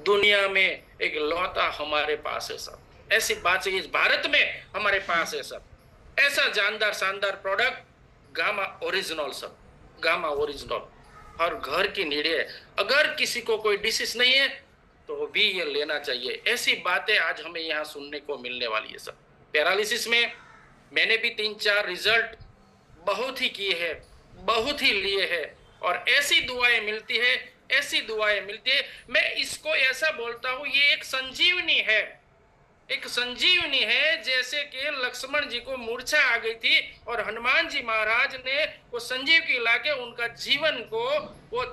दुनिया में एक लौता हमारे पास है सर। ऐसी बात है, इस भारत में हमारे पास है सर ऐसा जानदार शानदार प्रोडक्ट, गामा ओरिजिनल सर। गामा ओरिजिनल हर घर की नीड है। अगर किसी को कोई डिसीज नहीं है तो भी ये लेना चाहिए। ऐसी बातें आज हमें यहाँ सुनने को मिलने वाली है सर। पैरालिसिस में मैंने भी 3-4 रिजल्ट बहुत ही किए हैं, बहुत ही लिए हैं, और ऐसी दुआएं मिलती है, ऐसी दुआएं मिलती है। मैं इसको ऐसा बोलता हूं, ये एक संजीवनी है, एक संजीवनी है। जैसे कि लक्ष्मण जी को मूर्छा आ गई थी और हनुमान जी महाराज ने वो संजीव की लाके उनका जीवन को वो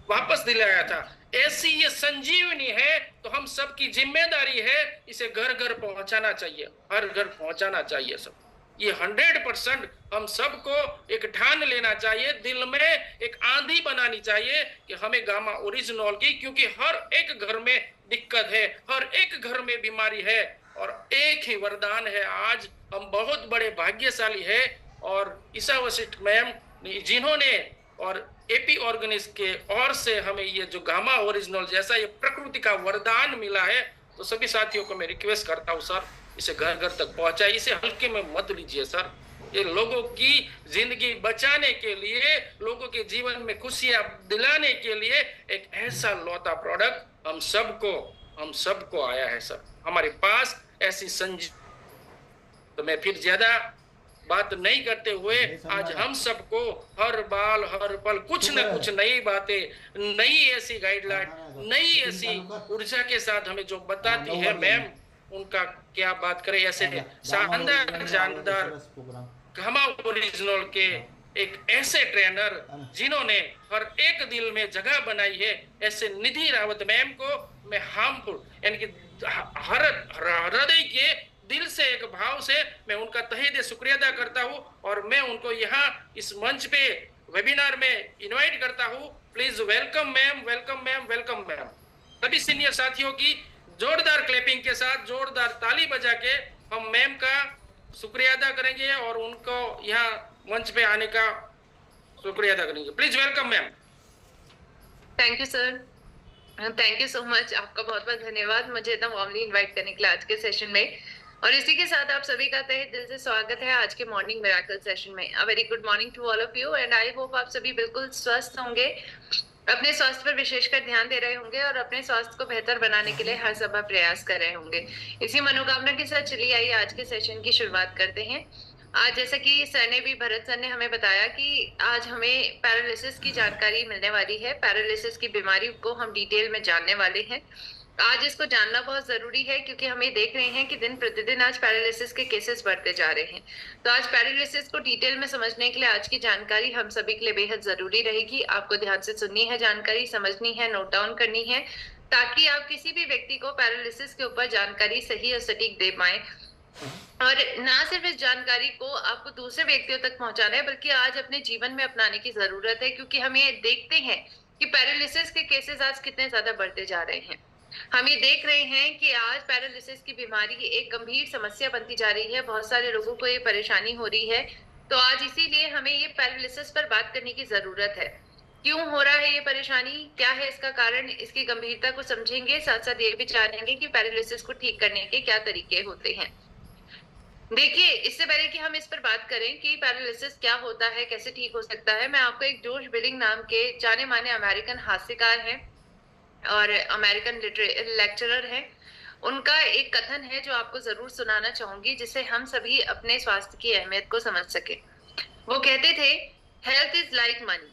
वापस दिलाया था। ऐसी ये संजीवनी है, तो हम सबकी जिम्मेदारी है इसे घर घर पहुंचाना चाहिए, हर घर पहुंचाना चाहिए सब। ये 100% हम सबको एक ठान लेना चाहिए, दिल में एक आंधी बनानी चाहिए कि हमें गामा ओरिजिनल की, क्योंकि हर एक घर में दिक्कत है, हर एक घर में बीमारी है, और एक ही वरदान है। आज हम बहुत बड़े भाग्यशाली है, और ईशा वशिष्ठ मैम जिन्होंने और एपी ऑर्गेनिक्स के और से हमें ये जो गामा ओरिजिनल जैसा ये प्रकृति का वरदान मिला है, तो सभी साथियों को मैं रिक्वेस्ट करता हूँ सर, इसे घर घर तक पहुंचाए, इसे हल्के में मत लीजिए सर। ये लोगों की जिंदगी बचाने के लिए, लोगों के जीवन में खुशियां दिलाने के लिए एक ऐसा लौता प्रोडक्ट हम सबको आया है सर हमारे पास ऐसी तो मैं फिर ज्यादा बात नहीं करते हुए आज हम सबको हर बाल हर पल कुछ न कुछ नई बातें, नई ऐसी गाइडलाइन, नई ऐसी ऊर्जा के साथ हमें जो बताती है मैम, उनका क्या बात करें। ऐसे शानदार जानदार गामा ओरिजिनल के एक ऐसे ट्रेनर जिन्होंने हर एक दिल में जगह बनाई है, ऐसे निधि रावत मैम को मैं हार्मफुल यानी कि हृदय के दिल से एक भाव से मैं उनका तहे दिल शुक्रिया अदा करता हूं, और मैं उनको यहाँ इस मंच पे वेबिनार में इनवाइट करता हूं। Please welcome ma'am, welcome ma'am, welcome ma'am. सभी सीनियर साथियों की जोरदार क्लैपिंग के साथ, जोरदार ताली बजा के हम मैम का शुक्रिया अदा करेंगे और उनको यहाँ मंच पे आने का शुक्रिया अदा करेंगे। Please welcome ma'am. Thank you sir, thank you so much. आपका बहुत बहुत धन्यवाद मुझे इतना वार्मली इनवाइट करने के लिए आज के सेशन में। और इसी के साथ आप सभी का तहे दिल से स्वागत है आज के मॉर्निंग मिरेकल सेशन में। A very good morning to all of you and I hope आप सभी बिल्कुल स्वस्थ होंगे, अपने स्वास्थ्य पर विशेषकर ध्यान दे रहे होंगे और अपने स्वास्थ्य को बेहतर बनाने के लिए हर संभव प्रयास कर रहे होंगे। इसी मनोकामना के साथ चलिए आइए आज के सेशन की शुरुआत करते हैं। आज जैसा कि सर ने भी, भरत सर ने हमें बताया कि आज हमें पैरालिसिस की जानकारी मिलने वाली है। पैरालिसिस की बीमारी को हम डिटेल में जानने वाले हैं। आज इसको जानना बहुत जरूरी है क्योंकि हम ये देख रहे हैं कि दिन प्रतिदिन आज पैरालिसिस के केसेस बढ़ते जा रहे हैं। तो आज पैरालिसिस को डिटेल में समझने के लिए आज की जानकारी हम सभी के लिए बेहद जरूरी रहेगी। आपको ध्यान से सुननी है, जानकारी समझनी है, नोट डाउन करनी है, ताकि आप किसी भी व्यक्ति को पैरालिसिस के ऊपर जानकारी सही और सटीक दे पाए। और ना सिर्फ इस जानकारी को आपको दूसरे व्यक्तियों तक पहुंचाना है, बल्कि आज अपने जीवन में अपनाने की जरूरत है, क्योंकि हम ये देखते हैं कि पैरालिसिस के केसेस आज कितने ज्यादा बढ़ते जा रहे हैं। हम ये देख रहे हैं कि आज पैरालिसिस की बीमारी एक गंभीर समस्या बनती जा रही है, बहुत सारे लोगों को ये परेशानी हो रही है। तो आज इसीलिए हमें ये पैरालिसिस पर बात करने की जरूरत है। क्यों हो रहा है ये परेशानी, क्या है इसका कारण, इसकी गंभीरता को समझेंगे, साथ साथ ये भी जानेंगे कि पैरालिसिस को ठीक करने के क्या तरीके होते हैं। देखिए, इससे पहले कि हम इस पर बात करें कि पैरालिसिस क्या होता है, कैसे ठीक हो सकता है, मैं आपको एक जोश बिलिंग नाम के जाने माने अमेरिकन हास्यकार हैं और अमेरिकन लेक्चरर हैं, उनका एक कथन है जो आपको जरूर सुनाना चाहूंगी, जिससे हम सभी अपने स्वास्थ्य की अहमियत को समझ सके। वो कहते थे, health is like money,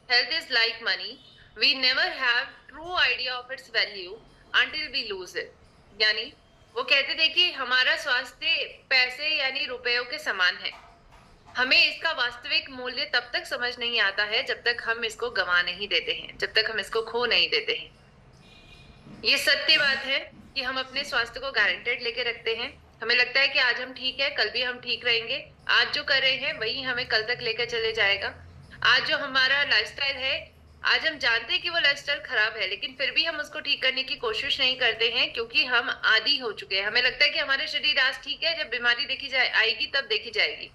health is like money, we never have true idea of its value until we lose it. यानी वो कहते थे कि हमारा स्वास्थ्य पैसे यानी रुपयों के समान है, हमें इसका वास्तविक मूल्य तब तक समझ नहीं आता है जब तक हम इसको गंवा नहीं देते हैं, जब तक हम इसको खो नहीं देते हैं। ये सत्य बात है कि हम अपने स्वास्थ्य को गारंटेड लेके रखते हैं। हमें लगता है कि आज हम ठीक है, कल भी हम ठीक रहेंगे, आज जो कर रहे हैं वही हमें कल तक लेकर चले जाएगा। आज जो हमारा लाइफस्टाइल है, आज हम जानते हैं कि वो लाइफस्टाइल खराब है, लेकिन फिर भी हम उसको ठीक करने की कोशिश नहीं करते हैं, क्योंकि हम आदी हो चुके हैं। हमें लगता है कि हमारा शरीर आज ठीक है, जब बीमारी देखी आएगी तब देखी जाएगी।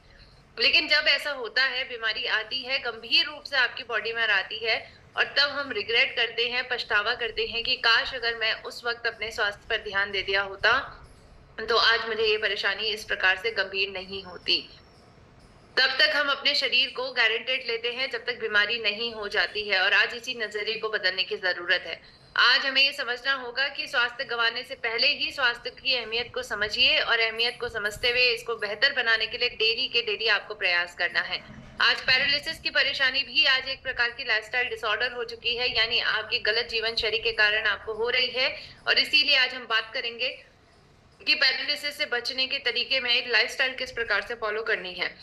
लेकिन जब ऐसा होता है, बीमारी आती है, गंभीर रूप से आपकी बॉडी में आती है और तब हम रिग्रेट करते हैं, पछतावा करते हैं कि काश अगर मैं उस वक्त अपने स्वास्थ्य पर ध्यान दे दिया होता तो आज मुझे ये परेशानी इस प्रकार से गंभीर नहीं होती। तब तक हम अपने शरीर को गारंटेड लेते हैं जब तक बीमारी नहीं हो जाती है, और आज इसी नजरिए को बदलने की जरूरत है। आज हमें ये समझना होगा कि स्वास्थ्य गंवाने से पहले ही स्वास्थ्य की अहमियत को समझिए, और अहमियत को समझते हुए इसको बेहतर बनाने के लिए डेली के डेली आपको प्रयास करना है। आज पैरालिसिस की परेशानी भी आज एक प्रकार की लाइफस्टाइल डिसऑर्डर हो चुकी है, यानी आपकी गलत जीवन शैली के कारण आपको हो रही है। और इसीलिए आज हम बात करेंगे कि पैरालिसिस से बचने के तरीके में लाइफस्टाइल किस प्रकार से फॉलो करनी है।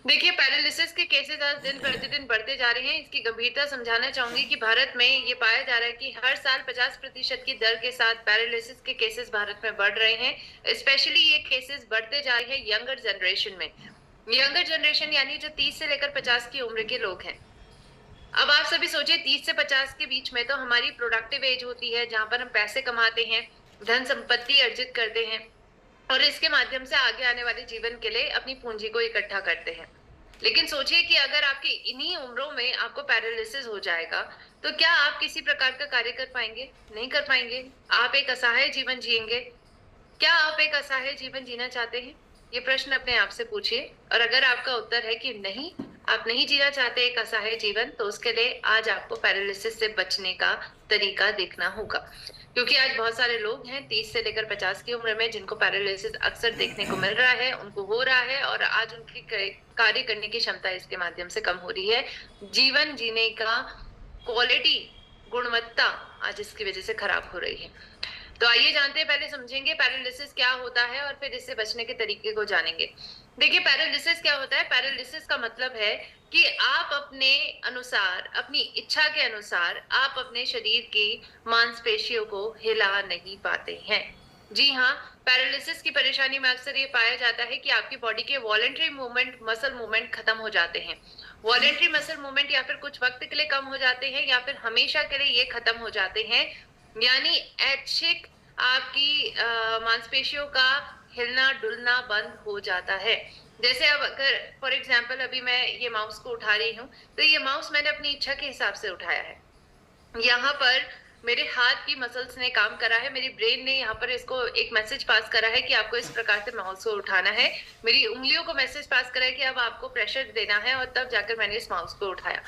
देखिए, पैरालिसिस के केसेस आज दिन प्रतिदिन बढ़ते जा रहे हैं। इसकी गंभीरता समझाना चाहूंगी कि भारत में ये पाया जा रहा है कि हर साल 50% की दर के साथ पैरालिसिस के केसेस भारत में बढ़ रहे हैं। स्पेशली ये केसेस बढ़ते जा रहे हैं यंगर जनरेशन में। यंगर जनरेशन यानी जो 30 से लेकर 50 की उम्र के लोग हैं। अब आप सभी सोचिए, 30 से 50 के बीच में तो हमारी प्रोडक्टिव एज होती है, जहां पर हम पैसे कमाते हैं, धन संपत्ति अर्जित करते हैं, और इसके माध्यम से आगे आने वाले जीवन के लिए अपनी पूंजी को इकट्ठा करते हैं। लेकिन सोचिए कि अगर आपकी इन्हीं उम्रों में आपको पैरालिसिस हो जाएगा तो क्या आप किसी प्रकार का कार्य कर पाएंगे? नहीं कर पाएंगे। आप एक असहाय जीवन जिएंगे। क्या आप एक असहाय जीवन जीना चाहते हैं? ये प्रश्न अपने आप से पूछिए, और अगर आपका उत्तर है कि नहीं, आप नहीं जीना चाहते एक असहाय जीवन, तो उसके लिए आज आपको पैरालिसिस से बचने का तरीका देखना होगा। क्योंकि आज बहुत सारे लोग हैं 30 से लेकर 50 की उम्र में जिनको पैरालिसिस अक्सर देखने को मिल रहा है, उनको हो रहा है, और आज उनकी कार्य करने की क्षमता इसके माध्यम से कम हो रही है। जीवन जीने का क्वालिटी, गुणवत्ता आज इसकी वजह से खराब हो रही है। तो आइए जानते हैं, पहले समझेंगे पैरालिसिस क्या होता है और फिर इससे बचने के तरीके को जानेंगे। देखिए, पैरालिसिस क्या होता है? पैरालिसिस का मतलब है कि आप अपने अनुसार, अपनी इच्छा के अनुसार आप अपने शरीर की मांसपेशियों को हिला नहीं पाते हैं। जी हाँ, पैरालिसिस की परेशानी में अक्सर ये पाया जाता है कि आपकी बॉडी के वॉलेंटरी मूवमेंट, मसल मूवमेंट खत्म हो जाते हैं। वॉलेंटरी मसल मूवमेंट या फिर कुछ वक्त के लिए कम हो जाते हैं, या फिर हमेशा के लिए ये खत्म हो जाते हैं। यानी ऐच्छिक आपकी मांसपेशियों का हिलना डुलना बंद हो जाता है। जैसे अब अगर फॉर एग्जांपल अभी मैं ये माउस को उठा रही हूँ, तो ये माउस मैंने अपनी इच्छा के हिसाब से उठाया है। यहाँ पर मेरे हाथ की मसल्स ने काम करा है, मेरी ब्रेन ने यहाँ पर इसको एक मैसेज पास करा है कि आपको इस प्रकार से माउस को उठाना है। मेरी उंगलियों को मैसेज पास करा है कि अब आपको प्रेशर देना है, और तब जाकर मैंने इस माउस को उठाया।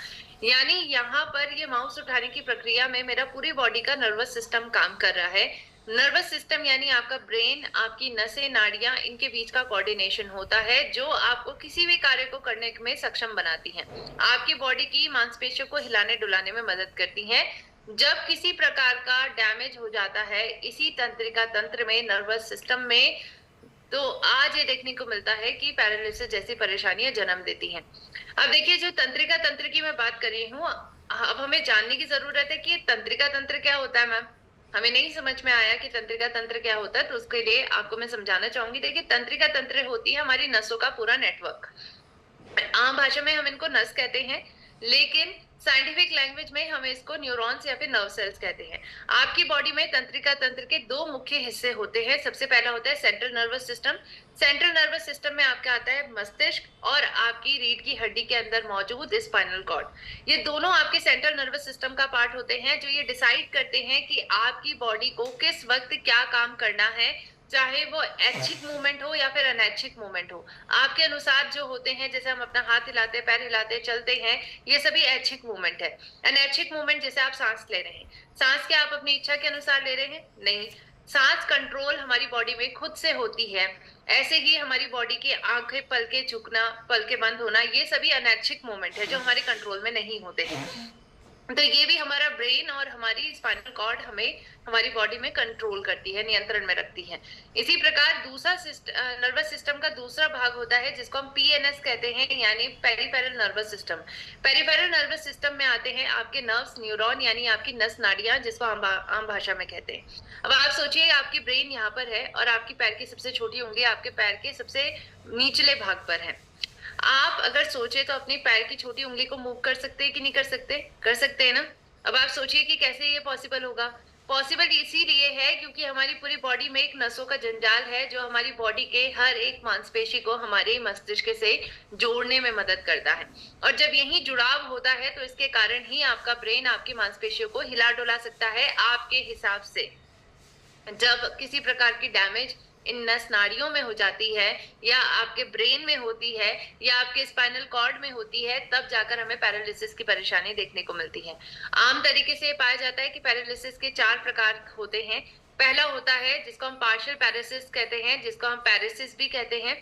यानी यहाँ पर ये माउस उठाने की प्रक्रिया में मेरा पूरी बॉडी का नर्वस सिस्टम काम कर रहा है। नर्वस सिस्टम यानी आपका ब्रेन, आपकी नसें, नाड़ियां, इनके बीच का कोऑर्डिनेशन होता है, जो आपको किसी भी कार्य को करने में सक्षम बनाती हैं। आपकी बॉडी की मांसपेशियों को हिलाने डुलाने में मदद करती हैं। जब किसी प्रकार का डैमेज हो जाता है इसी तंत्रिका तंत्र में, नर्वस सिस्टम में, तो आज ये देखने को मिलता है कि पैरालिसिस जैसी परेशानियां जन्म देती हैं। अब देखिए, जो तंत्रिका तंत्र की मैं बात कर रही हूँ, अब हमें जानने की जरूरत है कि तंत्रिका तंत्र क्या होता है। मैम, हमें नहीं समझ में आया कि तंत्रिका तंत्र क्या होता है, तो उसके लिए आपको मैं समझाना चाहूंगी। देखिए, तंत्रिका तंत्र होती है हमारी नसों का पूरा नेटवर्क। आम भाषा में हम इनको नस कहते हैं, लेकिन साइंटिफिक लैंग्वेज में हम इसको न्यूरॉन्स या फिर नर्व सेल्स कहते हैं। आपकी बॉडी में तंत्रिका तंत्र के दो मुख्य हिस्से होते हैं। सबसे पहला होता है central nervous system. Central nervous system में आपका आता है मस्तिष्क और आपकी रीढ़ की हड्डी के अंदर मौजूद स्पाइनल कॉर्ड। ये दोनों आपके सेंट्रल नर्वस सिस्टम का पार्ट होते हैं, जो ये डिसाइड करते हैं कि आपकी बॉडी को किस वक्त क्या काम करना है, चाहे वो ऐच्छिक मूवमेंट हो या फिर अनैच्छिक मूवमेंट हो। आपके अनुसार जो होते हैं, जैसे हम अपना हाथ हिलाते हैं, पैर हिलाते हैं, चलते हैं, ये सभी ऐच्छिक मूवमेंट है। अनैच्छिक मूवमेंट जैसे आप सांस ले रहे हैं, सांस क्या आप अपनी इच्छा के अनुसार ले रहे हैं? नहीं, सांस कंट्रोल हमारी बॉडी में खुद से होती है। ऐसे ही हमारी बॉडी की आंखें, पलके झुकना, पलके बंद होना, ये सभी अनैच्छिक मूवमेंट है जो हमारे कंट्रोल में नहीं होते हैं। तो ये भी हमारा ब्रेन और हमारी स्पाइनल कॉर्ड हमें हमारी बॉडी में कंट्रोल करती है, नियंत्रण में रखती है। इसी प्रकार दूसरा नर्वस सिस्टम का दूसरा भाग होता है जिसको हम पीएनएस कहते हैं, यानी peripheral nervous system. Peripheral nervous system में आते हैं आपके नर्व्स, न्यूरॉन, यानी आपकी नस नाड़ियां, जिसको हम आम भाषा में कहते हैं। अब आप सोचिए, आपकी ब्रेन यहाँ पर है और आपकी पैर की सबसे छोटी उंगली आपके पैर के सबसे निचले भाग पर है। आप अगर सोचे तो अपनी पैर की छोटी उंगली को मूव कर सकते हैं कि नहीं कर सकते? कर सकते हैं ना। अब आप सोचिए कि कैसे ये पॉसिबल होगा। पॉसिबल इसीलिए है क्योंकि हमारी पूरी बॉडी में एक नसों का जंजाल है जो हमारी बॉडी के हर एक मांसपेशी को हमारे मस्तिष्क से जोड़ने में मदद करता है। और जब यही जुड़ाव होता है तो इसके कारण ही आपका ब्रेन आपकी मांसपेशियों को हिला डुला सकता है आपके हिसाब से। जब किसी प्रकार की डैमेज इन नस नाड़ियों में हो जाती है या आपके ब्रेन में होती है या आपके स्पाइनल कॉर्ड में होती है, तब जाकर हमें पैरालिसिस की परेशानी देखने को मिलती है। आम तरीके से पाया जाता है कि पैरालिसिस के 4 प्रकार होते हैं। पहला होता है जिसको हम पार्शियल पैरालिसिस कहते हैं, जिसको हम पैरालिसिस भी कहते हैं।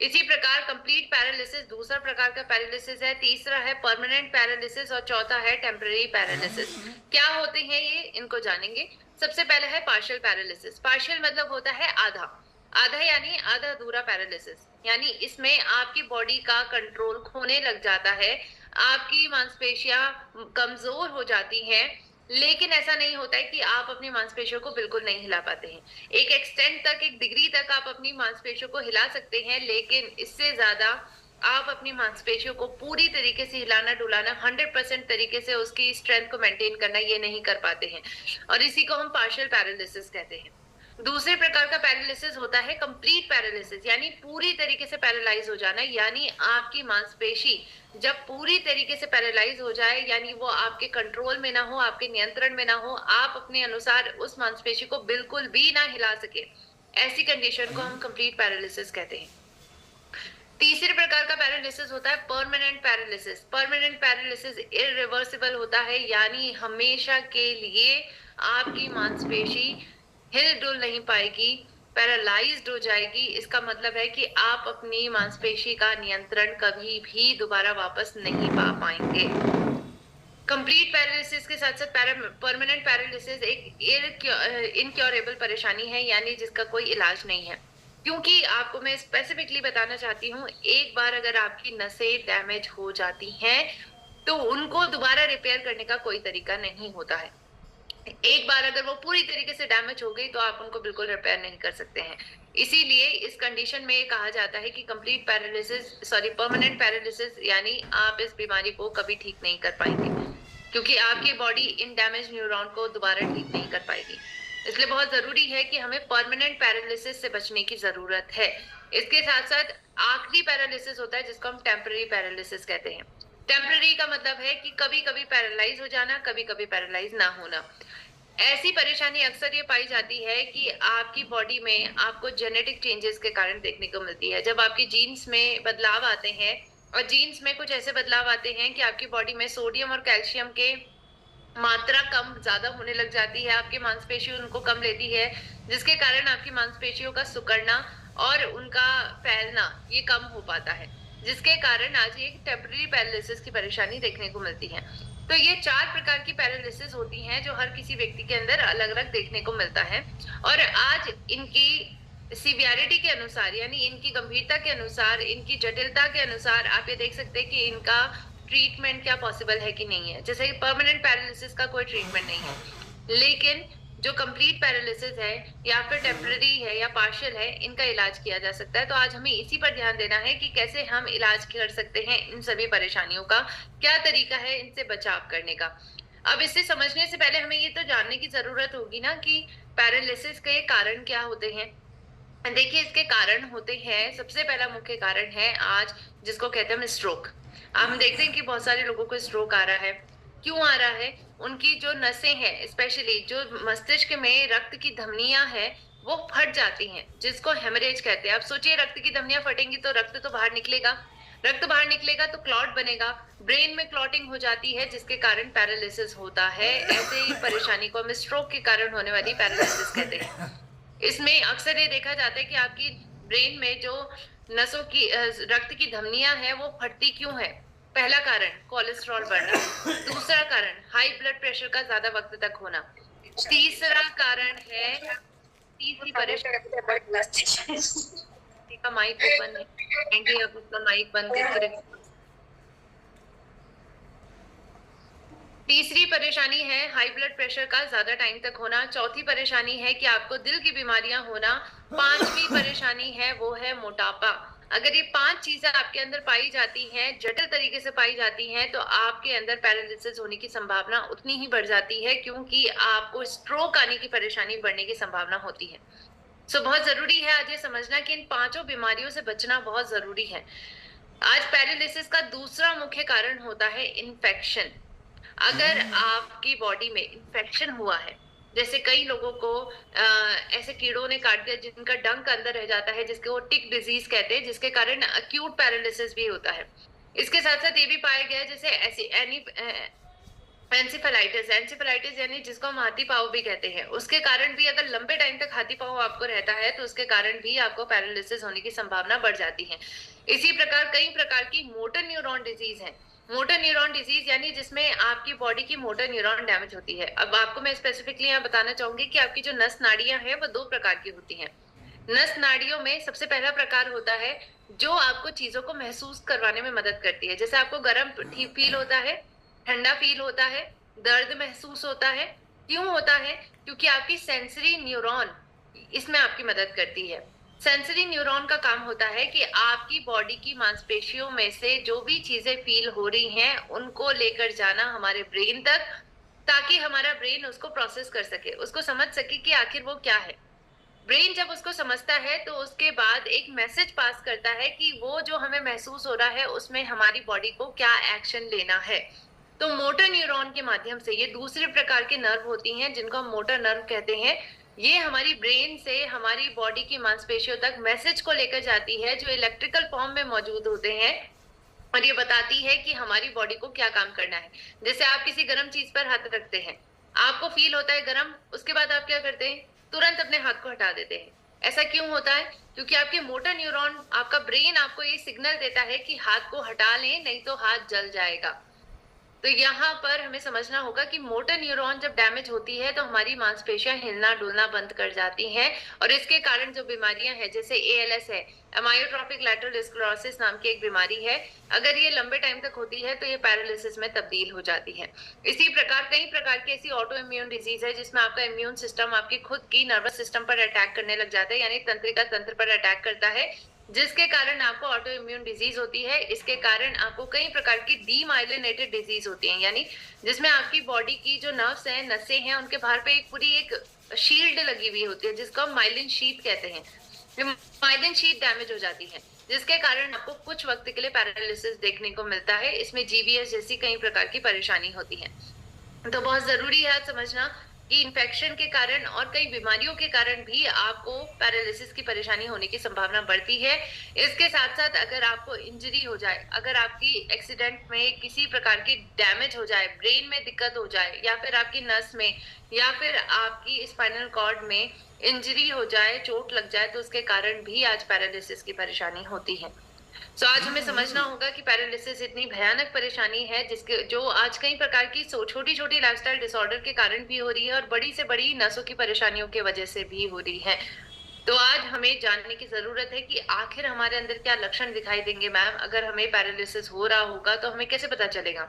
इसी प्रकार कंप्लीट पैरालिसिस दूसरा प्रकार का पैरालिसिस है, तीसरा है परमानेंट पैरालिसिस और चौथा है टेम्पररी पैरालिसिस। क्या होते हैं ये, इनको जानेंगे। सबसे पहले है पार्शियल पैरालिसिस। पार्शियल मतलब होता है आधा, आधा यानी आधा अधूरा पैरालिसिस, यानी इसमें आपकी बॉडी का कंट्रोल खोने लग जाता है, आपकी मांसपेशियां कमजोर हो जाती हैं, लेकिन ऐसा नहीं होता है कि आप अपनी मांसपेशियों को बिल्कुल नहीं हिला पाते हैं। एक एक्सटेंट तक, एक डिग्री तक आप अपनी मांसपेशियों को हिला सकते हैं, लेकिन इससे ज्यादा आप अपनी मांसपेशियों को पूरी तरीके से हिलाना डुलाना 100% तरीके से उसकी स्ट्रेंथ को मेंटेन करना ये नहीं कर पाते हैं, और इसी को हम पार्शियल पैरालिसिस कहते हैं। दूसरे प्रकार का पैरालिसिस होता है कंप्लीट पैरालिसिस, यानी पूरी तरीके से पैरालाइज हो जाना, यानी आपकी मांसपेशी जब पूरी तरीके से पैरालाइज हो जाए, यानी वो आपके कंट्रोल में ना हो, आपके नियंत्रण में ना हो, आप अपने अनुसार उस मांसपेशी को बिल्कुल भी ना हिला सके, ऐसी कंडीशन को हम कंप्लीट पैरालिसिस कहते हैं। तीसरे प्रकार का पैरालिसिस होता है permanent paralysis. Permanent paralysis irreversible होता है, यानी हमेशा के लिए आपकी मांसपेशी हिल डुल नहीं पाएगी, पैरालाइज्ड हो जाएगी। इसका मतलब है कि आप अपनी मांसपेशी का नियंत्रण कभी भी दोबारा वापस नहीं पा पाएंगे। कंप्लीट पैरालिसिस के साथ साथ परमानेंट पैरालिसिस एक इनक्योरेबल परेशानी है, यानी जिसका कोई इलाज नहीं है। क्योंकि आपको मैं स्पेसिफिकली बताना चाहती हूँ, एक बार अगर आपकी नसें डैमेज हो जाती हैं तो उनको दोबारा रिपेयर करने का कोई तरीका नहीं होता है। एक बार अगर वो पूरी तरीके से डैमेज हो गई तो आप उनको बिल्कुल रिपेयर नहीं कर सकते हैं। इसीलिए इस कंडीशन में कहा जाता है कि कंप्लीट पैरालिसिस परमानेंट पैरालिसिस, यानी आप इस बीमारी को कभी ठीक नहीं कर पाएंगे, क्योंकि आपकी बॉडी इन डैमेज न्यूरॉन को दोबारा ठीक नहीं कर पाएगी। इसलिए बहुत जरूरी है कि हमें परमानेंट पैरालिसिस से बचने की जरूरत है। इसके साथ साथ आखिरी पैरालिसिस होता है जिसको हम टेम्पररी पैरालिसिस कहते हैं। टेम्पररी का मतलब है कि कभी कभी पैरालाइज हो जाना, कभी कभी पैरालाइज ना होना। ऐसी परेशानी अक्सर ये पाई जाती है कि आपकी बॉडी में आपको जेनेटिक चेंजेस के कारण देखने को मिलती है। जब आपकी जीन्स में बदलाव आते हैं, और जीन्स में कुछ ऐसे बदलाव आते हैं कि आपकी बॉडी में सोडियम और कैल्शियम के मात्रा कम ज्यादा होने लग जाती है, आपकी मांसपेशी उनको कम लेती है, जिसके कारण आपकी मांसपेशियों का सिकुड़ना और उनका फैलना ये कम हो पाता है, जिसके कारण आज एक टेम्पररी पैरालिसिस की परेशानी देखने को मिलती है। तो ये 4 प्रकार की पैरालिसिस होती हैं जो हर किसी व्यक्ति के अंदर अलग अलग देखने को मिलता है, और आज इनकी सीवियरिटी के अनुसार, यानी इनकी गंभीरता के अनुसार, इनकी जटिलता के अनुसार आप ये देख सकते हैं कि इनका ट्रीटमेंट क्या पॉसिबल है कि नहीं है। जैसे कि परमानेंट पैरालिसिस का कोई ट्रीटमेंट नहीं है, लेकिन जो कंप्लीट पैरालिसिस है या फिर टेम्पररी है या पार्शियल है, इनका इलाज किया जा सकता है। तो आज हमें इसी पर ध्यान देना है कि कैसे हम इलाज कर सकते हैं इन सभी परेशानियों का, क्या तरीका है इनसे बचाव करने का। अब इसे समझने से पहले हमें ये तो जानने की जरूरत होगी ना कि पैरालिसिस के कारण क्या होते हैं। देखिए, इसके कारण होते हैं, सबसे पहला मुख्य कारण है आज जिसको कहते हैं स्ट्रोक। हम देखते हैं कि बहुत सारे लोगों को स्ट्रोक आ रहा है। क्यों आ रहा है? उनकी जो नसें हैं, स्पेशली जो मस्तिष्क में रक्त की धमनियां हैं, वो फट जाती हैं, जिसको हेमरेज कहते हैं। अब सोचिए, रक्त की धमनियां फटेंगी तो रक्त तो बाहर निकलेगा, रक्त बाहर निकलेगा तो क्लॉट बनेगा, ब्रेन में क्लॉटिंग हो जाती है, जिसके कारण पैरालिसिस होता है। ऐसे ही परेशानी को हम स्ट्रोक के कारण होने वाली पैरालिसिस कहते हैं। इसमें अक्सर ये देखा जाता है कि आपकी ब्रेन में जो नसों की रक्त की धमनियां हैं वो फटती क्यों है। पहला कारण कोलेस्ट्रॉल बढ़ना, दूसरा कारण हाई ब्लड प्रेशर का ज्यादा वक्त तक होना, तीसरा कारण है तीसरी परेशानी का माइक ओपन है, अब उसका माइक बंद करके। तीसरी परेशानी है हाई ब्लड प्रेशर का ज्यादा टाइम तक होना, चौथी परेशानी है कि आपको दिल की बीमारियां होना, पांचवी परेशानी है वो है मोटापा। अगर ये 5 चीजें आपके अंदर पाई जाती हैं, जटिल तरीके से पाई जाती हैं, तो आपके अंदर पैरालिसिस होने की संभावना उतनी ही बढ़ जाती है, क्योंकि आपको स्ट्रोक आने की परेशानी बढ़ने की संभावना होती है। सो बहुत जरूरी है आज ये समझना कि इन 5 बीमारियों से बचना बहुत जरूरी है। आज पैरालिसिस का दूसरा मुख्य कारण होता है इन्फेक्शन। अगर आपकी बॉडी में इन्फेक्शन हुआ है, जैसे कई लोगों को ऐसे कीड़ों ने काट दिया जिनका डंक अंदर रह जाता है, जिसको वो टिक डिजीज कहते हैं, जिसके कारण अक्यूट पैरालिसिस भी होता है। इसके साथ साथ ये भी पाया गया है जैसे ऐसी एंसेफेलाइटिस यानी जिसको हम हाथी पाँव भी कहते हैं, उसके कारण भी अगर लंबे टाइम तक हाथी पाँव आपको रहता है तो उसके कारण भी आपको पैरालिसिस होने की संभावना बढ़ जाती है। इसी प्रकार कई प्रकार की मोटर न्यूरॉन डिजीज है। मोटर न्यूरॉन डिजीज यानी जिसमें आपकी बॉडी की मोटर न्यूरॉन डैमेज होती है। अब आपको मैं स्पेसिफिकली यहाँ बताना चाहूंगी कि आपकी जो नस नाड़ियां हैं वो 2 प्रकार की होती हैं। नस नाड़ियों में सबसे पहला प्रकार होता है जो आपको चीजों को महसूस करवाने में मदद करती है। जैसे आपको गर्म फील होता है, ठंडा फील होता है, दर्द महसूस होता है। क्यों होता है? क्योंकि आपकी सेंसरी न्यूरॉन इसमें आपकी मदद करती है। सेंसरी न्यूरॉन का काम होता है कि आपकी बॉडी की मांसपेशियों में से जो भी चीजें फील हो रही हैं उनको लेकर जाना हमारे ब्रेन तक, ताकि हमारा ब्रेन उसको प्रोसेस कर सके, उसको समझ सके कि आखिर वो क्या है। ब्रेन जब उसको समझता है तो उसके बाद एक मैसेज पास करता है कि वो जो हमें महसूस हो रहा है उसमें हमारी बॉडी को क्या एक्शन लेना है। तो मोटर न्यूरॉन के माध्यम से ये दूसरे प्रकार के नर्व होती हैं जिनको हम मोटर नर्व कहते हैं। ये हमारी ब्रेन से हमारी बॉडी की मांसपेशियों तक मैसेज को लेकर जाती है जो इलेक्ट्रिकल फॉर्म में मौजूद होते हैं, और ये बताती है कि हमारी बॉडी को क्या काम करना है। जैसे आप किसी गर्म चीज पर हाथ रखते हैं, आपको फील होता है गर्म, उसके बाद आप क्या करते हैं? तुरंत अपने हाथ को हटा देते हैं। ऐसा क्यों होता है? क्योंकि आपके मोटर न्यूरॉन, आपका ब्रेन आपको ये सिग्नल देता है कि हाथ को हटा लें, नहीं तो हाथ जल जाएगा। तो यहाँ पर हमें समझना होगा कि मोटर न्यूरॉन जब डैमेज होती है तो हमारी मांसपेशियां हिलना डुलना बंद कर जाती हैं, और इसके कारण जो बीमारियां हैं जैसे ALS है, अमायोट्रोफिक लैटरल स्क्लेरोसिस नाम की एक बीमारी है, अगर ये लंबे टाइम तक होती है तो ये पैरालिसिस में तब्दील हो जाती है। इसी प्रकार कई प्रकार की ऐसी ऑटो इम्यून डिजीज है जिसमें आपका इम्यून सिस्टम आपकी खुद की नर्वस सिस्टम पर अटैक करने लग जाता है, यानी तंत्रिका तंत्र पर अटैक करता है, जिसके कारण आपको ऑटो इम्यून डिजीज होती है। इसके कारण आपको कई प्रकार की डीमाइलिनेटेड डिजीज होती है, यानी जिसमें आपकी बॉडी की जो नर्व्स हैं, नसें हैं, उनके बाहर पे एक पूरी एक शील्ड लगी हुई होती है जिसको हम माइलिन शीथ कहते हैं। माइलिन शीथ डैमेज हो जाती है जिसके कारण आपको कुछ वक्त के लिए पैरालिसिस देखने को मिलता है। इसमें GBS जैसी कई प्रकार की परेशानी होती है। तो बहुत जरूरी है समझना कि इन्फेक्शन के कारण और कई बीमारियों के कारण भी आपको पैरालिसिस की परेशानी होने की संभावना बढ़ती है। इसके साथ साथ अगर आपको इंजरी हो जाए, अगर आपकी एक्सीडेंट में किसी प्रकार की डैमेज हो जाए, ब्रेन में दिक्कत हो जाए, या फिर आपकी नस में या फिर आपकी स्पाइनल कॉर्ड में इंजरी हो जाए, चोट लग जाए, तो उसके कारण भी आज पैरालिसिस की परेशानी होती है। तो आज हमें समझना होगा कि पैरालिसिस इतनी भयानक परेशानी है जिसके जो आज कई प्रकार की छोटी छोटी लाइफस्टाइल डिसऑर्डर के कारण भी हो रही है और बड़ी से बड़ी नसों की परेशानियों की वजह से भी हो रही है। तो आज हमें जानने की जरूरत है कि आखिर हमारे अंदर क्या लक्षण दिखाई देंगे। मैम, अगर हमें पैरालिसिस हो रहा होगा तो हमें कैसे पता चलेगा?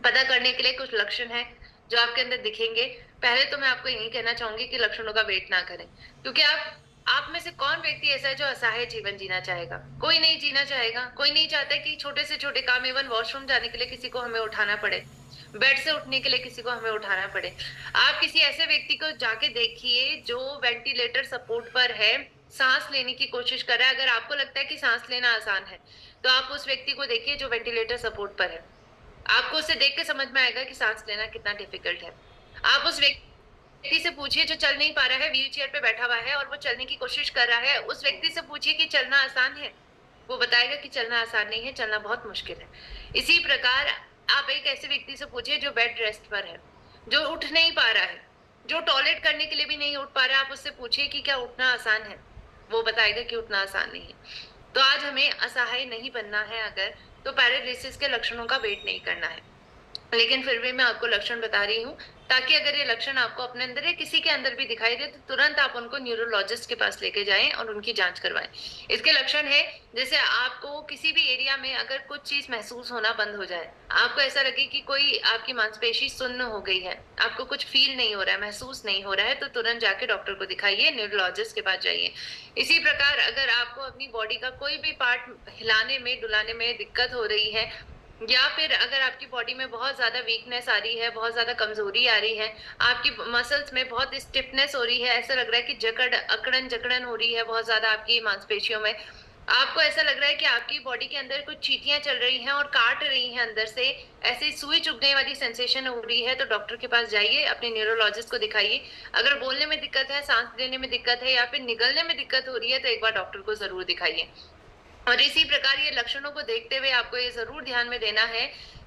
पता करने के लिए कुछ लक्षण है जो आपके अंदर दिखेंगे। पहले तो मैं आपको यही कहना चाहूंगी कि लक्षणों का वेट ना करें, क्योंकि आप में से कौन व्यक्ति ऐसा है जो असहाय जीवन जीना चाहेगा? कोई नहीं जीना चाहेगा। कोई नहीं चाहता कि छोटे से छोटे काम, इवन वॉशरूम जाने के लिए किसी को हमें उठाना पड़े, बेड से उठने के लिए किसी को हमें उठाना पड़े। आप किसी ऐसे व्यक्ति को जाके देखिए जो वेंटिलेटर सपोर्ट पर है, सांस लेने की कोशिश कर रहा है। अगर आपको लगता है कि सांस लेना आसान है तो आप उस व्यक्ति को देखिए जो वेंटिलेटर सपोर्ट पर है। आपको उसे देख के समझ में आएगा कि सांस लेना कितना डिफिकल्ट है। आप उस व्यक्ति से पूछिए जो चल नहीं पा रहा है, व्हील चेयर पे बैठा हुआ है और वो चलने की कोशिश कर रहा है, उस व्यक्ति से पूछिए कि चलना आसान है, वो बताएगा कि चलना आसान नहीं है, चलना बहुत मुश्किल है। इसी प्रकार आप एक ऐसे व्यक्ति से पूछिए जो बेड रेस्ट पर है, जो उठ नहीं पा रहा है, जो टॉयलेट करने के लिए भी नहीं उठ पा रहा है, आप उससे पूछिए कि क्या उठना आसान है, वो बताएगा कि उठना आसान नहीं है। तो आज हमें असहाय नहीं बनना है अगर, तो पैरालिसिस के लक्षणों का वेट नहीं करना है। लेकिन फिर भी मैं आपको लक्षण बता रही हूँ ताकि अगर ये लक्षण आपको अपने अंदर या किसी के अंदर भी दिखाई दे तो तुरंत आप उनको न्यूरोलॉजिस्ट के पास लेके जाएं और उनकी जांच करवाएं। इसके लक्षण है जैसे आपको किसी भी एरिया में अगर कुछ चीज महसूस होना बंद हो जाए, आपको ऐसा लगे कि कोई आपकी मांसपेशी सुन्न हो गई है, आपको कुछ फील नहीं हो रहा है, महसूस नहीं हो रहा है, तो तुरंत जाके डॉक्टर को दिखाइए, न्यूरोलॉजिस्ट के पास जाइए। इसी प्रकार अगर आपको अपनी बॉडी का कोई भी पार्ट हिलाने में डुलाने में दिक्कत हो रही है, या फिर अगर आपकी बॉडी में बहुत ज्यादा वीकनेस आ रही है, बहुत ज्यादा कमजोरी आ रही है, आपकी मसल्स में बहुत स्टिफनेस हो रही है, ऐसा लग रहा है कि अकड़न जकड़न हो रही है बहुत ज्यादा आपकी मांसपेशियों में, आपको ऐसा लग रहा है कि आपकी बॉडी के अंदर कुछ चींटियां चल रही हैं और काट रही हैं अंदर से, ऐसे सुई चुभने वाली सेंसेशन हो रही है, तो डॉक्टर के पास जाइए, अपने न्यूरोलॉजिस्ट को दिखाइए। अगर बोलने में दिक्कत है, सांस लेने में दिक्कत है या फिर निगलने में दिक्कत हो रही है तो एक बार डॉक्टर को जरूर दिखाइए। और इसी प्रकार ये लक्षणों को देखते हुए आपको ये जरूर ध्यान में देना है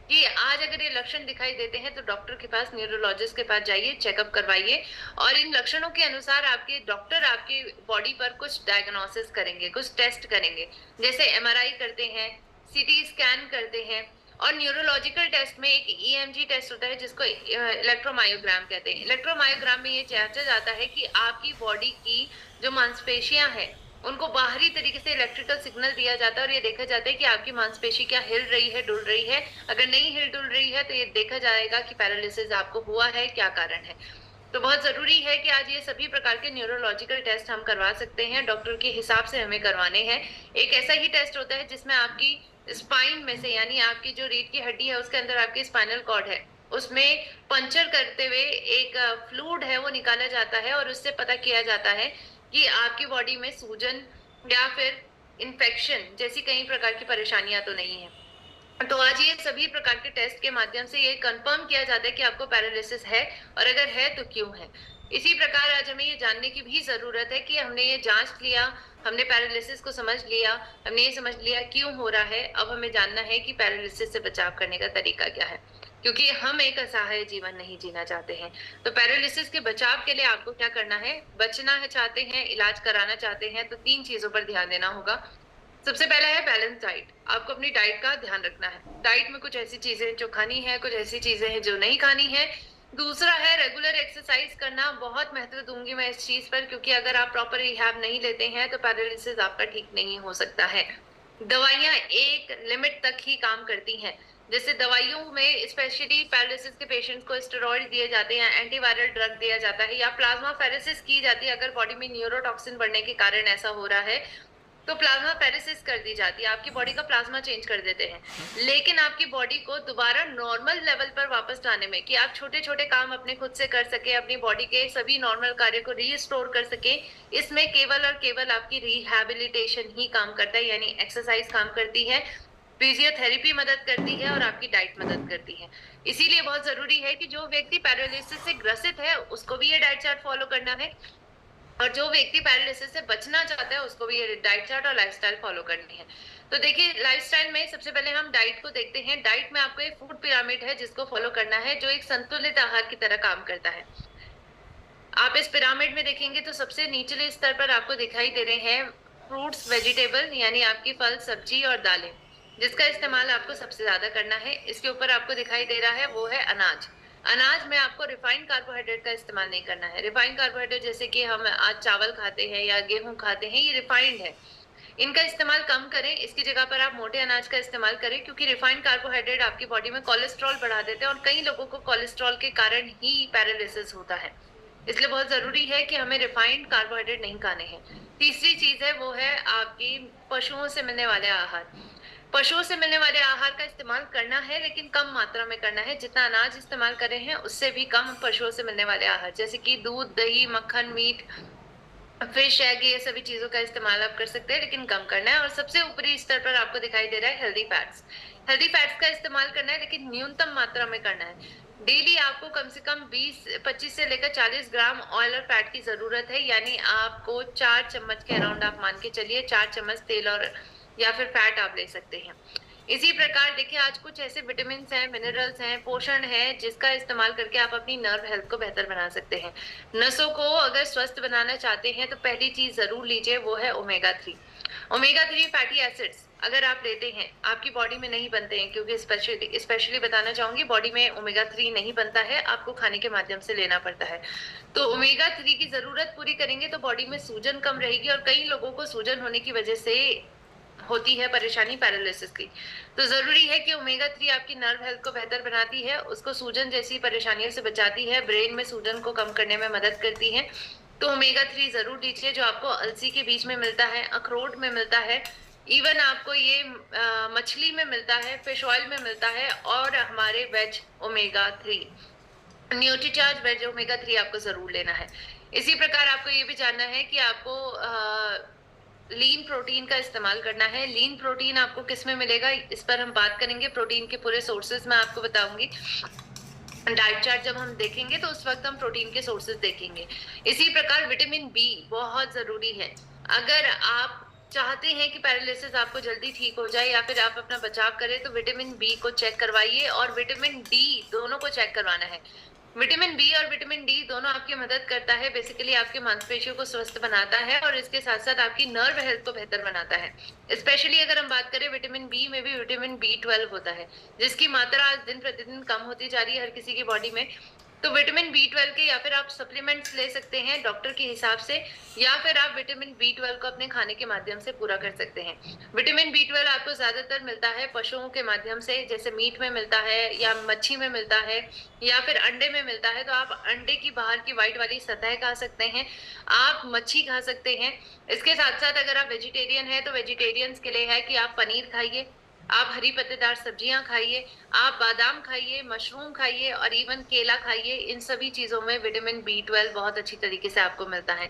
कि आज अगर ये लक्षण दिखाई देते हैं तो डॉक्टर के पास, न्यूरोलॉजिस्ट के पास जाइए, चेकअप करवाइए और इन लक्षणों के अनुसार आपके डॉक्टर आपकी बॉडी पर कुछ डायग्नोसिस करेंगे, कुछ टेस्ट करेंगे, जैसे एमआरआई करते हैं, सीटी स्कैन करते हैं और न्यूरोलॉजिकल टेस्ट में एक ईएमजी टेस्ट होता है जिसको इलेक्ट्रोमायोग्राम कहते हैं। इलेक्ट्रोमायोग्राम में ये जांचा जाता है कि आपकी बॉडी की जो मांसपेशियां हैं उनको बाहरी तरीके से इलेक्ट्रिकल सिग्नल दिया जाता है और ये देखा जाता है कि आपकी मांसपेशी क्या हिल रही है, डुल रही है। अगर नहीं हिल डुल रही है तो ये देखा जाएगा कि पैरालिसिस आपको हुआ है, क्या कारण है। तो बहुत जरूरी है कि आज ये सभी प्रकार के न्यूरोलॉजिकल टेस्ट हम करवा सकते हैं, डॉक्टर के हिसाब से हमें करवाने हैं। एक ऐसा ही टेस्ट होता है जिसमें आपकी स्पाइन में से, यानी आपकी जो रीढ़ की हड्डी है उसके अंदर आपकी स्पाइनल कॉर्ड है, उसमें पंचर करते हुए एक फ्लूइड है वो निकाला जाता है और उससे पता किया जाता है कि आपकी बॉडी में सूजन या फिर इन्फेक्शन जैसी कई प्रकार की परेशानियां तो नहीं है। तो आज ये सभी प्रकार के टेस्ट के माध्यम से ये कंफर्म किया जाता है कि आपको पैरालिसिस है और अगर है तो क्यों है। इसी प्रकार आज हमें ये जानने की भी जरूरत है कि हमने ये जांच लिया, हमने पैरालिसिस को समझ लिया, हमने ये समझ लिया क्यों हो रहा है, अब हमें जानना है कि पैरालिसिस से बचाव करने का तरीका क्या है, क्योंकि हम एक असहाय जीवन नहीं जीना चाहते हैं। तो पैरालिसिस के बचाव के लिए आपको क्या करना है, बचना है चाहते हैं, इलाज कराना चाहते हैं तो 3 चीजों पर ध्यान देना होगा। सबसे पहला है बैलेंस डाइट। आपको अपनी डाइट का ध्यान रखना है। डाइट में कुछ ऐसी चीजें जो खानी है, कुछ ऐसी चीजें हैं जो नहीं खानी है। दूसरा है रेगुलर एक्सरसाइज करना। बहुत महत्व दूंगी मैं इस चीज पर, क्योंकि अगर आप प्रॉपर रिहैब नहीं लेते हैं तो पैरालिसिस आपका ठीक नहीं हो सकता है। दवाइयां एक लिमिट तक ही काम करती हैं। जैसे दवाइयों में स्पेशली पैरालिसिस के पेशेंट्स को स्टेरॉइड दिए जाते हैं, एंटीवायरल ड्रग दिया जाता है या प्लाज्मा फेरेसिस की जाती है। अगर बॉडी में न्यूरोटॉक्सिन बढ़ने के कारण ऐसा हो रहा है तो प्लाज्मा फेरेसिस कर दी जाती है, आपकी बॉडी का प्लाज्मा चेंज कर देते हैं। लेकिन आपकी बॉडी को दोबारा नॉर्मल लेवल पर वापस लाने में, कि आप छोटे छोटे काम अपने खुद से कर सके, अपनी बॉडी के सभी नॉर्मल कार्य को रीस्टोर कर सके, इसमें केवल और केवल आपकी रिहैबिलिटेशन ही काम करता है, यानी एक्सरसाइज काम करती है, फिजियोथेरेपी मदद करती है और आपकी डाइट मदद करती है। इसीलिए बहुत जरूरी है कि जो व्यक्ति पैरालिसिस से ग्रसित है उसको भी ये डाइट चार्ट फॉलो करना है और जो व्यक्ति पैरालिसिस से बचना चाहता है उसको भी ये डाइट चार्ट और लाइफस्टाइल फॉलो करनी है। तो देखिए, लाइफस्टाइल में सबसे पहले हम डाइट को देखते हैं। डाइट में आपको एक फूड पिरामिड है जिसको फॉलो करना है, जो एक संतुलित आहार की तरह काम करता है। आप इस पिरामिड में देखेंगे तो सबसे निचले स्तर पर आपको दिखाई दे रहे हैं फ्रूट्स, वेजिटेबल, यानी आपकी फल, सब्जी और दालें, जिसका इस्तेमाल आपको सबसे ज्यादा करना है। इसके ऊपर आपको दिखाई दे रहा है वो है अनाज। अनाज में आपको रिफाइंड कार्बोहाइड्रेट का इस्तेमाल नहीं करना है। रिफाइंड कार्बोहाइड्रेट जैसे कि हम आज चावल खाते हैं या गेहूं खाते हैं, ये रिफाइंड है, इनका इस्तेमाल कम करें। इसकी जगह पर आप मोटे अनाज का इस्तेमाल करें, क्योंकि रिफाइंड कार्बोहाइड्रेट आपकी बॉडी में कोलेस्ट्रॉल बढ़ा देते हैं और कई लोगों को कोलेस्ट्रॉल के कारण ही पैरालिसिस होता है। इसलिए बहुत जरूरी है कि हमें रिफाइंड कार्बोहाइड्रेट नहीं खाने हैं। तीसरी चीज है वो है आपकी पशुओं से मिलने वाले आहार। पशुओं से मिलने वाले आहार का इस्तेमाल करना है, लेकिन कम मात्रा में करना है। जितना अनाज इस्तेमाल कर रहे हैं उससे भी कम पशुओं से मिलने वाले आहार, जैसे कि दूध, दही, मक्खन, मीट, फिश, एग, ये सभी चीजों का इस्तेमाल आप कर सकते हैं, लेकिन कम करना है। और सबसे ऊपरी स्तर पर आपको दिखाई दे रहा है हेल्दी फैट्स। हेल्दी फैट्स का इस्तेमाल करना है, लेकिन न्यूनतम मात्रा में करना है। डेली आपको कम से कम 25 से लेकर 40 ग्राम ऑयल और फैट की जरूरत है, यानी आपको 4 चम्मच के अराउंड आप मान के चलिए 4 चम्मच तेल और या फिर फैट आप ले सकते हैं। इसी प्रकार देखिए, आज कुछ ऐसे विटामिन हैं, मिनरल्स हैं, पोषण है, जिसका इस्तेमाल करके आप अपनी नर्व हेल्थ को बेहतर बना सकते हैं। नसों को अगर स्वस्थ बनाना चाहते हैं तो पहली चीज जरूर लीजिए, वो है ओमेगा 3। ओमेगा 3 फैटी एसिड्स अगर आप लेते हैं, आपकी बॉडी में नहीं बनते हैं, क्योंकि स्पेशली बताना चाहूंगी, बॉडी में ओमेगा 3 नहीं बनता है, आपको खाने के माध्यम से लेना पड़ता है। तो ओमेगा 3 की जरूरत पूरी करेंगे तो बॉडी में सूजन कम रहेगी, और कई लोगों को सूजन होने की वजह से होती है परेशानी पैरालिसिस की। तो जरूरी है कि ओमेगा 3 आपकी नर्व हेल्थ को बेहतर बनाती है, उसको सूजन जैसी परेशानियों से बचाती है, ब्रेन में सूजन को कम करने में मदद करती है। तो ओमेगा 3 जरूर लीजिए, जो आपको अलसी के बीज में मिलता है, अखरोट में मिलता है, इवन आपको ये मछली में मिलता है, फिश ऑयल में मिलता है, और हमारे veg omega 3, Nutricharge veg omega 3 आपको जरूर लेना है। इसी प्रकार आपको ये भी जानना है कि आपको लीन प्रोटीन का इस्तेमाल करना है। लीन प्रोटीन आपको किस में मिलेगा, इस पर हम बात करेंगे। प्रोटीन के पूरे सोर्सेज मैं आपको बताऊंगी। डाइट चार्ट जब हम देखेंगे तो उस वक्त हम प्रोटीन के सोर्सेज देखेंगे। इसी प्रकार विटामिन बी बहुत जरूरी है। अगर आप चाहते हैं कि पैरालिसिस आपको जल्दी ठीक हो जाए या फिर आप अपना बचाव करें, तो विटामिन बी को चेक करवाइए, और विटामिन डी दोनों को चेक करवाना है। विटामिन बी और विटामिन डी दोनों आपकी मदद करता है, बेसिकली आपकी मांसपेशियों को स्वस्थ बनाता है, और इसके साथ साथ आपकी नर्व हेल्थ को बेहतर बनाता है। स्पेशली अगर हम बात करें विटामिन बी में भी विटामिन B12 होता है, जिसकी मात्रा आज दिन प्रतिदिन कम होती जा रही है हर किसी की बॉडी में। तो विटामिन B12 के या फिर आप सप्लीमेंट्स ले सकते हैं डॉक्टर के हिसाब से, या फिर आप विटामिन B12 को अपने खाने के माध्यम से पूरा कर सकते हैं। विटामिन B12 आपको ज्यादातर मिलता है पशुओं के माध्यम से, जैसे मीट में मिलता है या मच्छी में मिलता है या फिर अंडे में मिलता है। तो आप अंडे की बाहर की व्हाइट वाली सतह खा सकते हैं, आप मच्छी खा सकते हैं। इसके साथ साथ अगर आप वेजिटेरियन है तो वेजिटेरियंस के लिए है कि आप पनीर खाइए, आप हरी पत्तेदार सब्जियां खाइए, आप बादाम खाइए, मशरूम खाइए, और इवन केला खाइए। इन सभी चीजों में विटामिन B12 बहुत अच्छी तरीके से आपको मिलता है।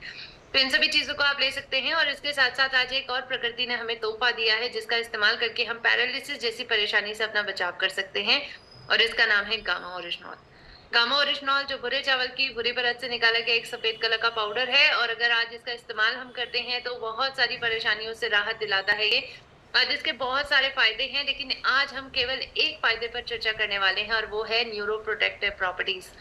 तो इन सभी चीजों को आप ले सकते हैं। और इसके साथ साथ आज एक और प्रकृति ने हमें तोहफा दिया है, जिसका इस्तेमाल करके हम पैरालिसिस जैसी परेशानी से अपना बचाव कर सकते हैं, और इसका नाम है गामा ओरिजिनॉल। गामा ओरिजिनॉल जो भुरे चावल की भुरी परत से निकाला गया एक सफेद कलर का पाउडर है, और अगर आज इसका इस्तेमाल हम करते हैं तो बहुत सारी परेशानियों से राहत दिलाता है ये। आज इसके बहुत सारे फायदे हैं, लेकिन आज हम केवल एक फायदे पर चर्चा करने वाले हैं, और वो है न्यूरो प्रोटेक्टिव प्रॉपर्टीज,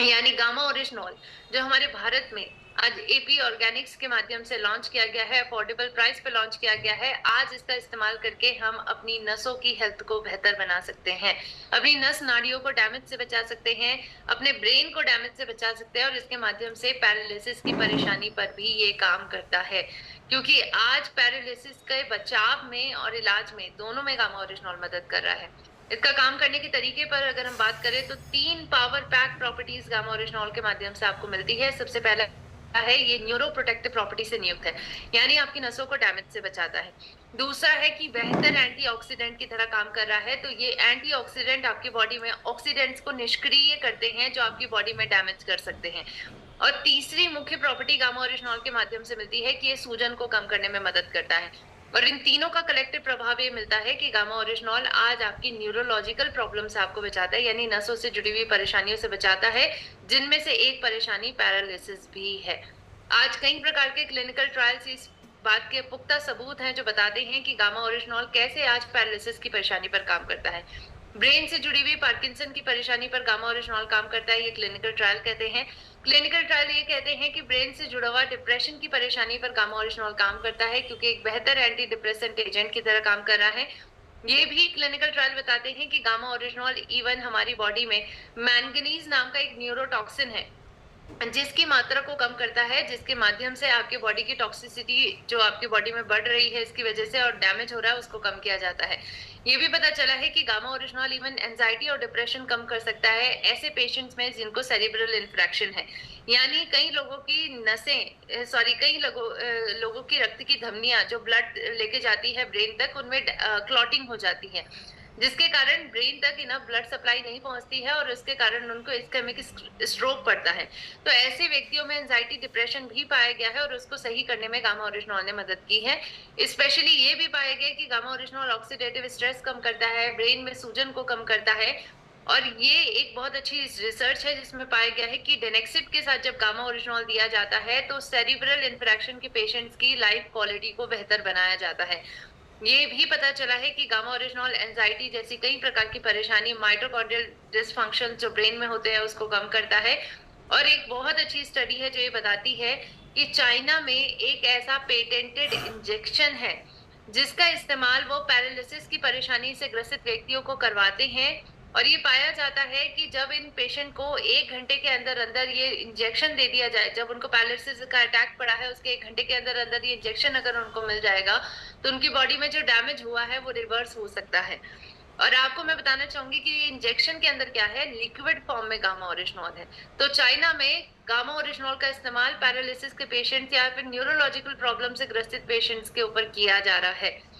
यानी गामा ओरिजिनॉल, जो हमारे भारत में आज एपी ऑर्गेनिक्स के माध्यम से लॉन्च किया गया है, अफोर्डेबल प्राइस पे लॉन्च किया गया है। आज इसका इस्तेमाल करके हम अपनी नसों की हेल्थ को बेहतर बना सकते हैं, अपनी नस नाड़ियों को डैमेज से बचा सकते हैं, अपने ब्रेन को डैमेज से बचा सकते हैं, और इसके माध्यम से पैरालिसिस की परेशानी पर भी ये काम करता है। क्योंकि आज पैरालिसिस के बचाव में और इलाज में दोनों में गामा ओरिजिनॉल मदद कर रहा है। इसका काम करने के तरीके पर अगर हम बात करें तो 3 power pack properties gamma oryzanol के माध्यम से आपको मिलती है। सबसे पहला है ये न्यूरो प्रोटेक्टिव प्रॉपर्टी से नियुक्त है, यानी आपकी नसों को डैमेज से बचाता है। दूसरा है कि बेहतर एंटीऑक्सीडेंट की तरह काम कर रहा है, तो ये एंटीऑक्सीडेंट आपकी बॉडी में ऑक्सीडेंट्स को निष्क्रिय करते हैं जो आपकी बॉडी में डैमेज कर सकते हैं। और तीसरी मुख्य प्रॉपर्टी गामा ओरिजिनॉल के माध्यम से मिलती है कि ये सूजन को कम करने में मदद करता है। और इन तीनों का कलेक्टिव प्रभाव ये मिलता है कि गामा ओरिजिनॉल आज आपकी न्यूरोलॉजिकल प्रॉब्लम से आपको बचाता है, यानी नसों से जुड़ी हुई परेशानियों से बचाता है, जिनमें से एक परेशानी पैरालिसिस भी है। आज कई प्रकार के क्लिनिकल ट्रायल्स इस बात के पुख्ता सबूत हैं जो बताते हैं कि गामा ओरिजिनॉल कैसे आज पैरालिसिस की परेशानी पर काम करता है। ब्रेन से जुड़ी हुई पार्किंसन की परेशानी पर गामा ओरिजिनॉल काम करता है, ये क्लिनिकल ट्रायल कहते हैं। क्लिनिकल ट्रायल ये कहते हैं कि ब्रेन से जुड़ा हुआ डिप्रेशन की परेशानी पर गामा ओरिजिनॉल काम करता है, क्योंकि एक बेहतर एंटी डिप्रेसेंट एजेंट की तरह काम कर रहा है। ये भी क्लिनिकल ट्रायल बताते हैं कि गामा ओरिजिनॉल इवन हमारी बॉडी में मैंगनीज नाम का एक न्यूरोटॉक्सिन है, जिसकी मात्रा को कम करता है, जिसके माध्यम से आपकी बॉडी की टॉक्सिसिटी जो आपकी बॉडी में बढ़ रही है इसकी वजह से और डैमेज हो रहा है उसको कम किया जाता है। ये भी पता चला है कि गामा ओरिजिनॉल इवन एंजाइटी और डिप्रेशन कम कर सकता है ऐसे पेशेंट्स में जिनको सेरिब्रल इन्फ्रैक्शन है, यानी कई लोगों की लोगों की रक्त की धमनियां जो ब्लड लेके जाती है ब्रेन तक, उनमें क्लॉटिंग हो जाती है, जिसके कारण ब्रेन तक इनफ ब्लड सप्लाई नहीं पहुंचती है और उसके कारण उनको इस्केमिक स्ट्रोक पड़ता है। तो ऐसे व्यक्तियों में एंजाइटी डिप्रेशन भी पाया गया है और उसको सही करने में गामा ओरिजिनॉल ने मदद की है। स्पेशली ये भी पाया गया कि गामा ओरिजिनॉल ऑक्सीडेटिव स्ट्रेस कम करता है, ब्रेन में सूजन को कम करता है। और ये एक बहुत अच्छी रिसर्च है जिसमें पाया गया है कि डेनेक्सिब के साथ जब गामा ओरिजिनॉल दिया जाता है तो सेरिब्रल इन्फ्रैक्शन के पेशेंट्स की लाइफ क्वालिटी को बेहतर बनाया जाता है। ये भी पता चला है कि गामा ओरिजिनॉल एंजाइटी जैसी कई प्रकार की परेशानी, माइटोकॉन्ड्रियल डिसफंक्शन जो ब्रेन में होते हैं उसको कम करता है। और एक बहुत अच्छी स्टडी है जो ये बताती है कि चाइना में एक ऐसा पेटेंटेड इंजेक्शन है जिसका इस्तेमाल वो पैरालिसिस की परेशानी से ग्रसित व्यक्तियों को करवाते हैं। और ये पाया जाता है कि जब इन पेशेंट को 1 घंटे के अंदर-अंदर ये इंजेक्शन दे दिया जाए, जब उनको पैरालिसिस का अटैक पड़ा है उसके 1 घंटे के अंदर-अंदर ये इंजेक्शन अगर उनको मिल जाएगा, तो उनकी बॉडी में जो डैमेज हुआ है वो रिवर्स हो सकता है। और आपको मैं बताना चाहूंगी कि ये इंजेक्शन के अंदर क्या है, लिक्विड फॉर्म में गामा ओरिजिनॉल है। तो चाइना में गामा ओरिजिनॉल का इस्तेमाल पैरालिसिस के पेशेंट्स या फिर न्यूरोलॉजिकल प्रॉब्लम से ग्रसित पेशेंट्स के ऊपर किया जा रहा है।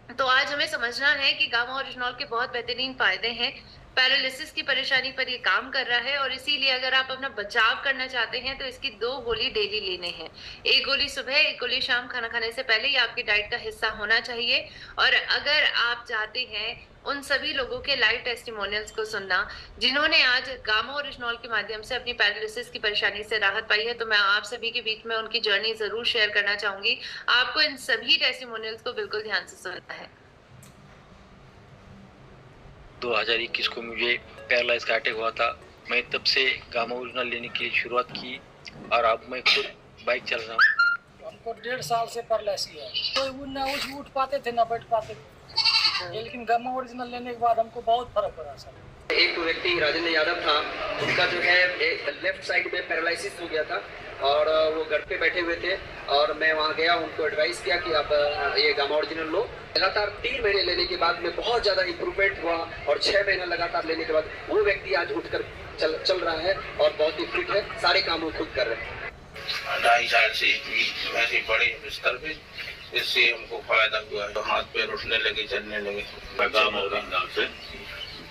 तो आज हमें समझना है कि गामा ओरिजिनॉल के बहुत बेहतरीन फायदे हैं। पैरालिसिस की परेशानी पर ये काम कर रहा है और इसीलिए अगर आप अपना बचाव करना चाहते हैं तो इसकी 2 गोली डेली लेने हैं। 1 गोली सुबह, 1 गोली शाम खाना खाने से पहले, ये आपकी डाइट का हिस्सा होना चाहिए। और अगर आप चाहते हैं उन सभी लोगों के लाइव टेस्टिमोनियल्स को सुनना जिन्होंने आज गामा ओरिजिनॉल के माध्यम से अपनी पैरालिसिस की परेशानी से राहत पाई है, तो मैं आप सभी के बीच में उनकी जर्नी जरूर शेयर करना चाहूंगी। आपको इन सभी टेस्टिमोनियल्स को बिल्कुल ध्यान से सुनना है। 2021 को मुझे पैरालाइज का अटैक हुआ था। मैं तब से गामा ओरिजिनल लेने की शुरुआत की और अब मैं खुद बाइक चल रहा हूँ। हमको 1.5 साल से पैरालिसिस है, कोई ना उठ पाते थे ना बैठ पाते थे, लेकिन गामा ओरिजिनल लेने के बाद हमको बहुत फर्क पड़ा सर। एक व्यक्ति राजेंद्र यादव था, उनका जो है लेफ्ट साइड में पैरालिसिस हो गया था और वो घर पे बैठे हुए थे और मैं वहाँ गया, उनको एडवाइस किया कि आप ये गामा ओरिजिनल लो। लगातार 3 महीने लेने के बाद में बहुत ज़्यादा इम्प्रूवमेंट हुआ और 6 महीना लगातार लेने के बाद वो व्यक्ति आज उठकर चल रहा है और बहुत ही फिट है, सारे काम वो खुद कर रहे हैं। 2.5 साल से ऐसे बड़े बिस्तर पे, इससे हमको फायदा हुआ है, तो हाथ पैर उठने लगे, चलने लगे। गामा ओरिजिनल से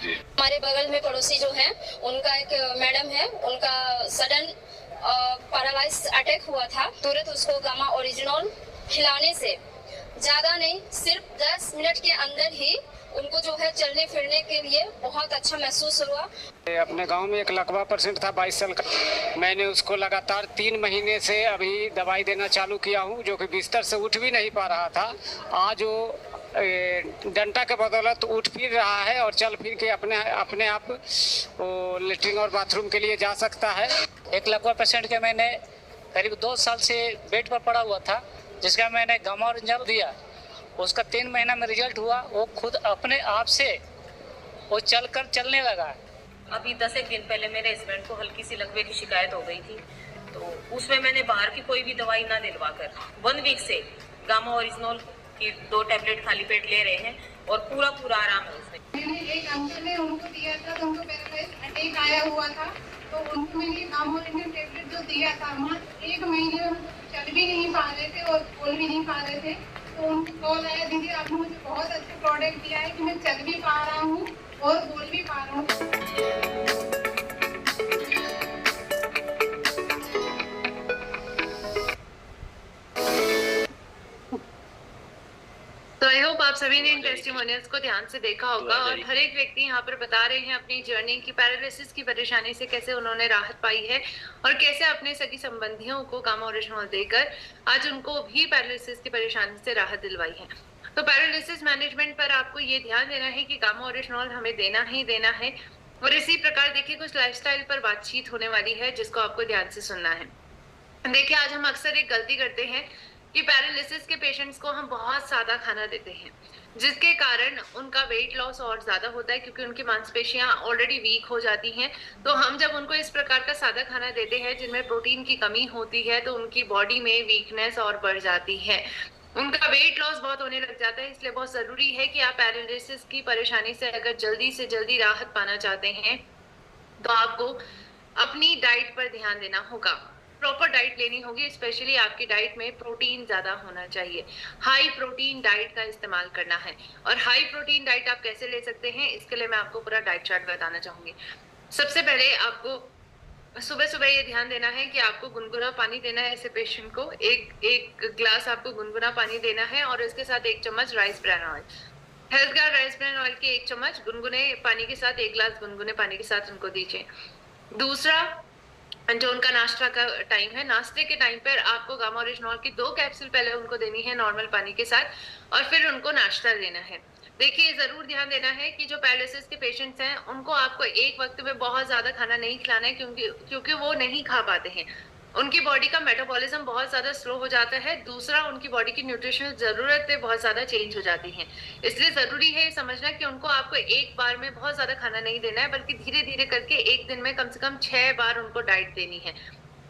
हमारे बगल में पड़ोसी जो है, उनका एक मैडम है, उनका सडन पैरालाइज अटैक हुआ था। तुरंत उसको गामा ओरिजिनल खिलाने से ज्यादा नहीं, सिर्फ 10 मिनट के अंदर ही उनको जो है चलने फिरने के लिए बहुत अच्छा महसूस हुआ। अपने गांव में एक लकवा पेशेंट था 22 साल का, मैंने उसको लगातार 3 महीने से अभी दवाई देना चालू किया हूँ, जो कि बिस्तर से उठ भी नहीं पा रहा था। आज वो डंटा के बदौलत उठ फिर रहा है और चल फिर के अपने आप वो लेटरिन और बाथरूम के लिए जा सकता है। एक लकवा पेशेंट के मैंने करीब 2 साल से बेड पर पड़ा हुआ था, जिसका मैंने गामा ओरिजिनल दिया। उसका 3 महीना में रिजल्ट हुआ, वो खुद अपने आप से वो चलने लगा। अभी 10 एक दिन पहले मेरे हस्बैंड को हल्की सी लकवे की शिकायत हो गई थी, तो उसमें मैंने बाहर की कोई भी दवाई ना दिलवा कर 1 वीक से गामा ओरिजिनल की 2 टैबलेट खाली पेट ले रहे हैं और पूरा आराम है उसमें। मैंने एक अंकल ने उनको दिया था, तो उनको पैरालाइज अटैक आया हुआ था, तो उनको मैंने गामा ओरिजिनल टैबलेट जो दिया था, मात्र 1 महीने में चल भी नहीं पा रहे थे और बोल भी नहीं पा रहे थे। तो उनको कॉल आया, दीदी आपने मुझे बहुत अच्छा प्रोडक्ट दिया है कि मैं चल भी पा रहा हूँ और बोल भी पा रहा हूँ। तो आई होप आप सभी ने इन टेस्टिमोनियल्स को ध्यान से देखा होगा और हर एक व्यक्ति यहाँ पर बता रहे हैं अपनी जर्नी की, पैरालिसिस की परेशानी से कैसे उन्होंने राहत पाई है और कैसे अपने सगी संबंधियों को गामा ओरिजिनल देकर आज उनको भी पैरालिसिस की परेशानी से राहत दिलवाई है। तो पैरालिसिस मैनेजमेंट पर आपको ये ध्यान देना है कि गामा ओरिजिनल हमें देना ही देना है। और इसी प्रकार देखिए कुछ लाइफस्टाइल पर बातचीत होने वाली है जिसको आपको ध्यान से सुनना है। देखिए आज हम अक्सर एक गलती करते हैं कि पैरालिसिस के पेशेंट्स को हम बहुत सादा खाना देते हैं, जिसके कारण उनका वेट लॉस और ज्यादा होता है क्योंकि उनकी मांसपेशियां ऑलरेडी वीक हो जाती हैं। तो हम जब उनको इस प्रकार का सादा खाना देते हैं जिनमें प्रोटीन की कमी होती है, तो उनकी बॉडी में वीकनेस और बढ़ जाती है, उनका वेट लॉस बहुत होने लग जाता है। इसलिए बहुत जरूरी है कि आप पैरालिसिस की परेशानी से अगर जल्दी से जल्दी राहत पाना चाहते हैं तो आपको अपनी डाइट पर ध्यान देना होगा, प्रॉपर डाइट लेनी होगी। स्पेशली आपकी डाइट में प्रोटीन ज्यादा होना चाहिए, हाई प्रोटीन डाइट का इस्तेमाल करना है। और हाई प्रोटीन डाइट आप कैसे ले सकते हैं, इसके लिए मैं आपको पूरा डाइट चार्ट बताना चाहूंगी। सबसे पहले आपको सुबह सुबह ये ध्यान देना है कि आपको गुनगुना पानी देना है। ऐसे पेशेंट को एक ग्लास आपको गुनगुना पानी देना है और इसके साथ 1 चम्मच rice bran oil, health guard rice bran oil के 1 चम्मच गुनगुने पानी के साथ 1 ग्लास गुनगुने पानी के साथ उनको दीजिए। दूसरा, जो उनका नाश्ता का टाइम है, नाश्ते के टाइम पर आपको गामा ओरिजिनल की 2 कैप्सूल पहले उनको देनी है नॉर्मल पानी के साथ और फिर उनको नाश्ता देना है। देखिए जरूर ध्यान देना है कि जो पैरालिसिस के पेशेंट्स हैं उनको आपको एक वक्त में बहुत ज्यादा खाना नहीं खिलाना है क्योंकि वो नहीं खा पाते हैं। उनकी बॉडी का मेटाबॉलिज्म बहुत ज्यादा स्लो हो जाता है। दूसरा, उनकी बॉडी की न्यूट्रिशनल जरूरतें बहुत ज्यादा चेंज हो जाती हैं। इसलिए जरूरी है समझना कि उनको आपको एक बार में बहुत ज्यादा खाना नहीं देना है, बल्कि धीरे धीरे करके एक दिन में कम से कम 6 बार उनको डाइट देनी है।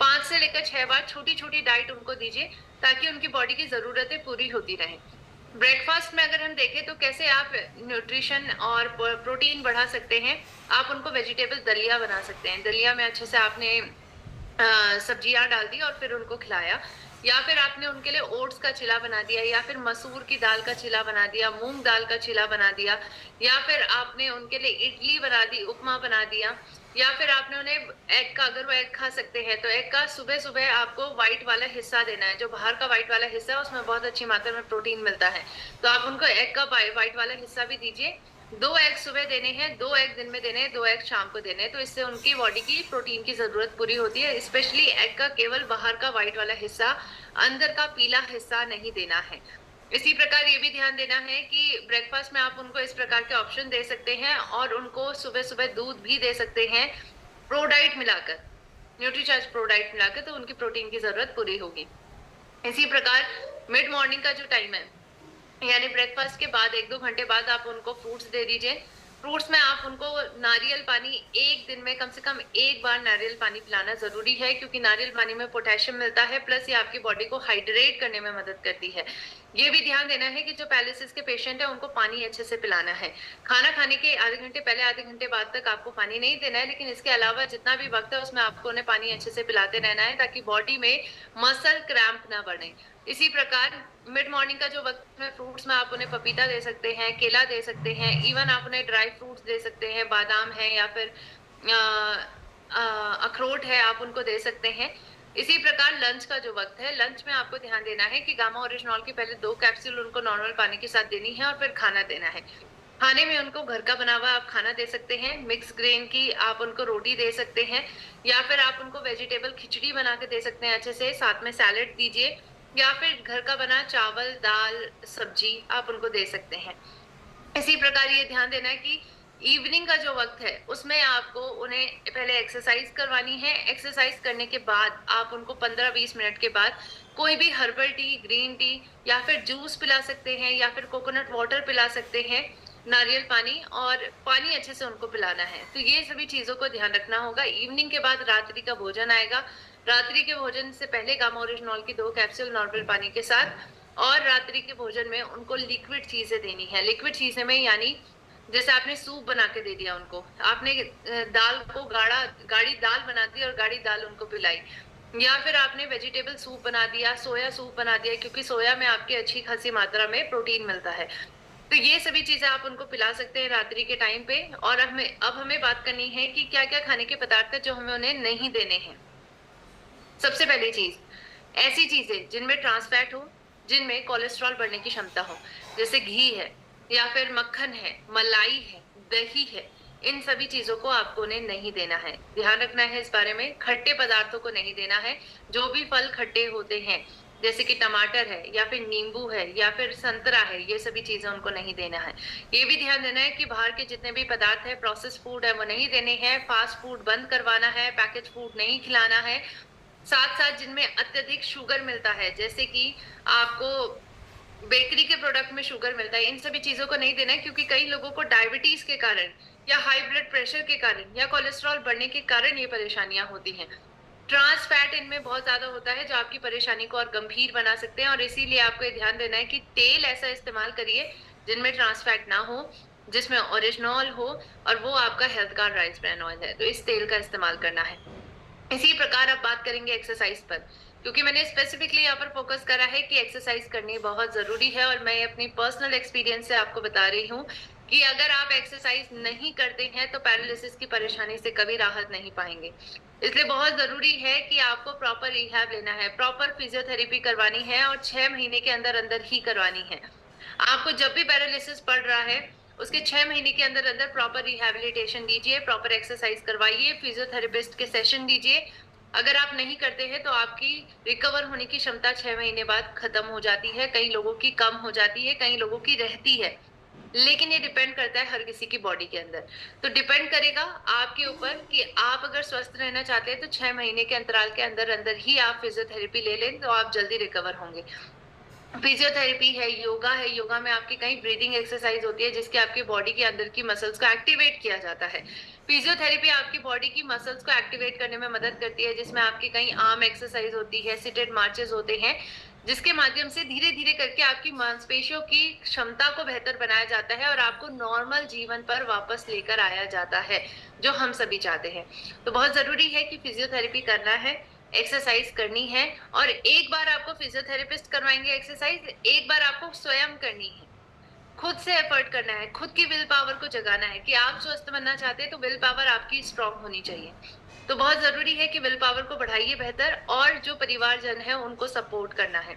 5 से लेकर 6 बार छोटी छोटी डाइट उनको दीजिए, ताकि उनकी बॉडी की जरूरतें पूरी होती रहें। ब्रेकफास्ट में अगर हम देखें तो कैसे आप न्यूट्रिशन और प्रोटीन बढ़ा सकते हैं, आप उनको वेजिटेबल दलिया बना सकते हैं। दलिया में अच्छे से आपने सब्जियां डाल दी और फिर उनको खिलाया, या फिर आपने उनके लिए ओट्स का चिला बना दिया, या फिर मसूर की दाल का चिला बना दिया, मूंग दाल का चिला बना दिया, या फिर आपने उनके लिए इडली बना दी, उपमा बना दिया, या फिर आपने उन्हें एग का, अगर वो एग खा सकते हैं तो एग का सुबह सुबह आपको व्हाइट वाला हिस्सा देना है। जो बाहर का व्हाइट वाला हिस्सा है उसमें बहुत अच्छी मात्रा में प्रोटीन मिलता है, तो आप उनको एग का व्हाइट वाला हिस्सा भी दीजिए। 2 एग सुबह देने हैं, 2 एग दिन में देने हैं, 2 एग शाम को देने हैं। तो इससे उनकी बॉडी की प्रोटीन की जरूरत पूरी होती है। स्पेशली एग का केवल बाहर का व्हाइट वाला हिस्सा, अंदर का पीला हिस्सा नहीं देना है। इसी प्रकार ये भी ध्यान देना है कि ब्रेकफास्ट में आप उनको इस प्रकार के ऑप्शन दे सकते हैं, और उनको सुबह सुबह दूध भी दे सकते हैं प्रोडाइट मिलाकर, न्यूट्रीचार्ज प्रोडाइट मिलाकर, तो उनकी प्रोटीन की जरूरत पूरी होगी। इसी प्रकार मिड मॉर्निंग का जो टाइम है, यानी ब्रेकफास्ट के बाद 1-2 घंटे बाद आप उनको फ्रूट्स दे दीजिए। फ्रूट्स में आप उनको नारियल पानी, एक दिन में कम से कम 1 बार नारियल पानी पिलाना जरूरी है, क्योंकि नारियल पानी में पोटेशियम मिलता है, प्लस ये आपकी बॉडी को हाइड्रेट करने में मदद करती है। ये भी ध्यान देना है कि जो पैरालिसिस के पेशेंट है उनको पानी अच्छे से पिलाना है। खाना खाने के आधे घंटे पहले, आधे घंटे बाद तक आपको पानी नहीं देना है, लेकिन इसके अलावा जितना भी वक्त है उसमें आपको उन्हें पानी अच्छे से पिलाते रहना है, ताकि बॉडी में मसल क्रैम्प ना बढ़े। इसी प्रकार मिड मॉर्निंग का जो वक्त है, फ्रूट्स में आप उन्हें पपीता दे सकते हैं, केला दे सकते हैं, इवन आप उन्हें ड्राई फ्रूट्स दे सकते हैं, बादाम है या फिर अखरोट है, आप उनको दे सकते हैं। इसी प्रकार लंच का जो वक्त है, लंच में आपको ध्यान देना है कि गामा ओरिजिनॉल की पहले 2 कैप्सूल उनको नॉर्मल पानी के साथ देनी है, और फिर खाना देना है। खाने में उनको घर का बना हुआ आप खाना दे सकते हैं, मिक्स ग्रेन की आप उनको रोटी दे सकते हैं, या फिर आप उनको वेजिटेबल खिचड़ी बना के दे सकते हैं अच्छे से, साथ में सैलेड दीजिए, या फिर घर का बना चावल, दाल, सब्जी आप उनको दे सकते हैं। इसी प्रकार ये ध्यान देना है कि इवनिंग का जो वक्त है उसमें आपको उन्हें पहले एक्सरसाइज करवानी है। एक्सरसाइज करने के बाद आप उनको 15-20 मिनट के बाद कोई भी हर्बल टी, ग्रीन टी या फिर जूस पिला सकते हैं, या फिर कोकोनट वाटर पिला सकते हैं, नारियल पानी, और पानी अच्छे से उनको पिलाना है। तो ये सभी चीजों को ध्यान रखना होगा। इवनिंग के बाद रात्रि का भोजन आएगा। रात्रि के भोजन से पहले गामा ओरिजिनॉल की 2 कैप्सूल नॉर्मल पानी के साथ, और रात्रि के भोजन में उनको लिक्विड चीजें देनी है। लिक्विड चीजें में यानी जैसे आपने सूप बना के दे दिया उनको, आपने दाल को गाढ़ी दाल बना दी और गाढ़ी दाल उनको पिलाई, या फिर आपने वेजिटेबल सूप बना दिया, सोया सूप बना दिया, क्योंकि सोया में आपकी अच्छी खासी मात्रा में प्रोटीन मिलता है। तो ये सभी चीजें आप उनको पिला सकते हैं रात्रि के टाइम पे। और अब हमें बात करनी है कि क्या क्या खाने के पदार्थ है जो हमें उन्हें नहीं देने हैं। सबसे पहली चीज, ऐसी चीजें जिनमें ट्रांस फैट हो, जिनमें कोलेस्ट्रॉल बढ़ने की क्षमता हो, जैसे घी है या फिर मक्खन है, मलाई है, दही है, इन सभी चीजों को आपको उन्हें नहीं देना है। ध्यान रखना है इस बारे में। खट्टे पदार्थों को नहीं देना है। जो भी फल खट्टे होते हैं, जैसे कि टमाटर है या फिर नींबू है या फिर संतरा है, ये सभी चीजें उनको नहीं देना है। ये भी ध्यान देना है कि बाहर के जितने भी पदार्थ है, प्रोसेस फूड है, वो नहीं देने हैं। फास्ट फूड बंद करवाना है, पैकेज फूड नहीं खिलाना है। साथ साथ जिनमें अत्यधिक शुगर मिलता है, जैसे कि आपको बेकरी के प्रोडक्ट में शुगर मिलता है, इन सभी चीजों को नहीं देना है, क्योंकि कई लोगों को डायबिटीज के कारण या हाई ब्लड प्रेशर के कारण या कोलेस्ट्रॉल बढ़ने के कारण ये परेशानियां होती हैं। ट्रांस फैट इनमें बहुत ज्यादा होता है, जो आपकी परेशानी को और गंभीर बना सकते हैं। और इसीलिए आपको ध्यान देना है कि तेल ऐसा इस्तेमाल करिए जिनमें ट्रांस फैट ना हो, जिसमें ओरिजिनॉल हो, और वो आपका health card rice brand oil है, तो इस तेल का इस्तेमाल करना है। इसी प्रकार अब बात करेंगे एक्सरसाइज पर, क्योंकि मैंने स्पेसिफिकली यहाँ पर फोकस करा है कि एक्सरसाइज करनी बहुत जरूरी है। और मैं अपनी पर्सनल एक्सपीरियंस से आपको बता रही हूँ कि अगर आप एक्सरसाइज नहीं करते हैं तो पैरालिसिस की परेशानी से कभी राहत नहीं पाएंगे। इसलिए बहुत जरूरी है कि आपको प्रॉपर रिहैब लेना है, प्रॉपर फिजियोथेरेपी करवानी है, और 6 महीने के अंदर अंदर ही करवानी है। आपको जब भी पैरालिसिस पड़ रहा है उसके 6 महीने के अंदर अंदर प्रॉपर रिहैबिलिटेशन दीजिए, प्रॉपर एक्सरसाइज करवाइए, फिजियोथेरेपिस्ट के सेशन दीजिए। अगर आप नहीं करते हैं तो आपकी रिकवर होने की क्षमता 6 महीने बाद खत्म हो जाती है। कई लोगों की कम हो जाती है, कई लोगों की रहती है। लेकिन ये डिपेंड करता है हर किसी की बॉडी के अंदर। तो डिपेंड करेगा आपके ऊपर कि आप अगर स्वस्थ रहना चाहते हैं तो 6 महीने के अंतराल के अंदर अंदर ही आप फिजियोथेरेपी ले लें तो आप जल्दी रिकवर होंगे। फिजियोथेरेपी है, योगा है, योगा में आपकी कई ब्रीदिंग एक्सरसाइज होती है जिसके आपके बॉडी के अंदर की मसल्स को एक्टिवेट किया जाता है। फिजियोथेरेपी आपकी बॉडी की मसल्स को एक्टिवेट करने में मदद करती है, जिसमें आपकी कई आर्म एक्सरसाइज होती है, सिटेड मार्चेस होते हैं, जिसके माध्यम से धीरे धीरे करके आपकी मांसपेशियों की क्षमता को बेहतर बनाया जाता है और आपको नॉर्मल जीवन पर वापस लेकर आया जाता है, जो हम सभी चाहते हैं। तो बहुत जरूरी है कि फिजियोथेरेपी करना है, एक्सरसाइज करनी है, और एक बार आपको फिजियोथेरेपिस्ट करवाएंगे एक्सरसाइज, एक बार आपको स्वयं करनी है, खुद से एफर्ट करना है, खुद की विल पावर को जगाना है कि आप स्वस्थ बनना चाहते हैं तो विल पावर आपकी स्ट्रांग होनी चाहिए। तो बहुत जरूरी है कि विल पावर को बढ़ाइए बेहतर, और जो परिवारजन है उनको सपोर्ट करना है,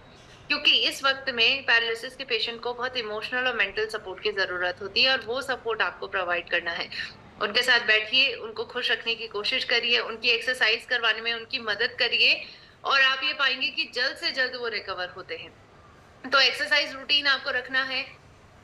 क्योंकि इस वक्त में पैरालिसिस के पेशेंट को बहुत इमोशनल और मेंटल सपोर्ट की जरूरत होती है और वो सपोर्ट आपको प्रोवाइड करना है। उनके साथ बैठिए, उनको खुश रखने की कोशिश करिए, उनकी एक्सरसाइज करवाने में उनकी मदद करिए, और आप ये पाएंगे कि जल्द से जल्द वो रिकवर होते हैं। तो एक्सरसाइज रूटीन आपको रखना है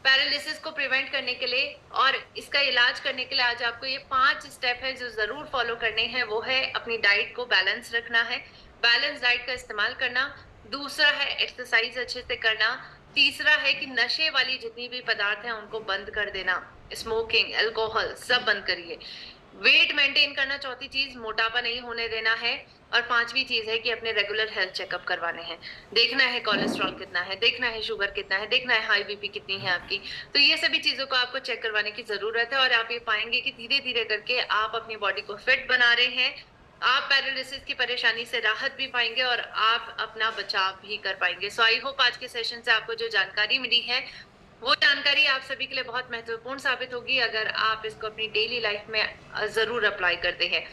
पैरालिसिस को प्रिवेंट करने के लिए, और इसका इलाज करने के लिए आज आपको ये 5 स्टेप है जो जरूर फॉलो करने हैं। वो है अपनी डाइट को बैलेंस रखना है, बैलेंस डाइट का इस्तेमाल करना, दूसरा है एक्सरसाइज अच्छे से करना, तीसरा है कि नशे वाली जितनी भी पदार्थ हैं उनको बंद कर देना, स्मोकिंग, अल्कोहल सब बंद करिए, वेट मेंटेन करना, चौथी चीज मोटापा नहीं होने देना है, और 5वीं चीज है कि अपने रेगुलर हेल्थ चेकअप करवाने हैं, देखना है कोलेस्ट्रॉल कितना है, देखना है शुगर कितना है, देखना है हाई बीपी कितनी है आपकी। तो ये सभी चीजों को आपको चेक करवाने की जरूरत है, और आप ये पाएंगे कि धीरे धीरे करके आप अपनी बॉडी को फिट बना रहे हैं, आप पैरालिसिस की परेशानी से राहत भी पाएंगे और आप अपना बचाव भी कर पाएंगे। सो आई होप आज के सेशन से आपको जो जानकारी मिली है वो जानकारी आप सभी के लिए बहुत महत्वपूर्ण साबित होगी अगर आप इसको अपनी डेली लाइफ में जरूर अप्लाई करते हैं।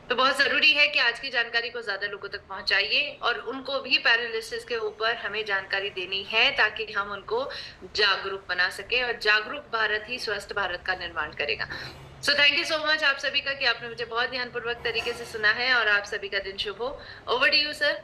तो बहुत जरूरी है कि आज की जानकारी को ज्यादा लोगों तक पहुंचाइए और उनको भी पैरालिसिस के ऊपर हमें जानकारी देनी है ताकि हम उनको जागरूक बना सके, और जागरूक भारत ही स्वस्थ भारत का निर्माण करेगा। So thank you so much आप सभी का कि आपने मुझे बहुत ध्यानपूर्वक तरीके से सुना है, और आप सभी का दिन शुभ हो। Over to you sir.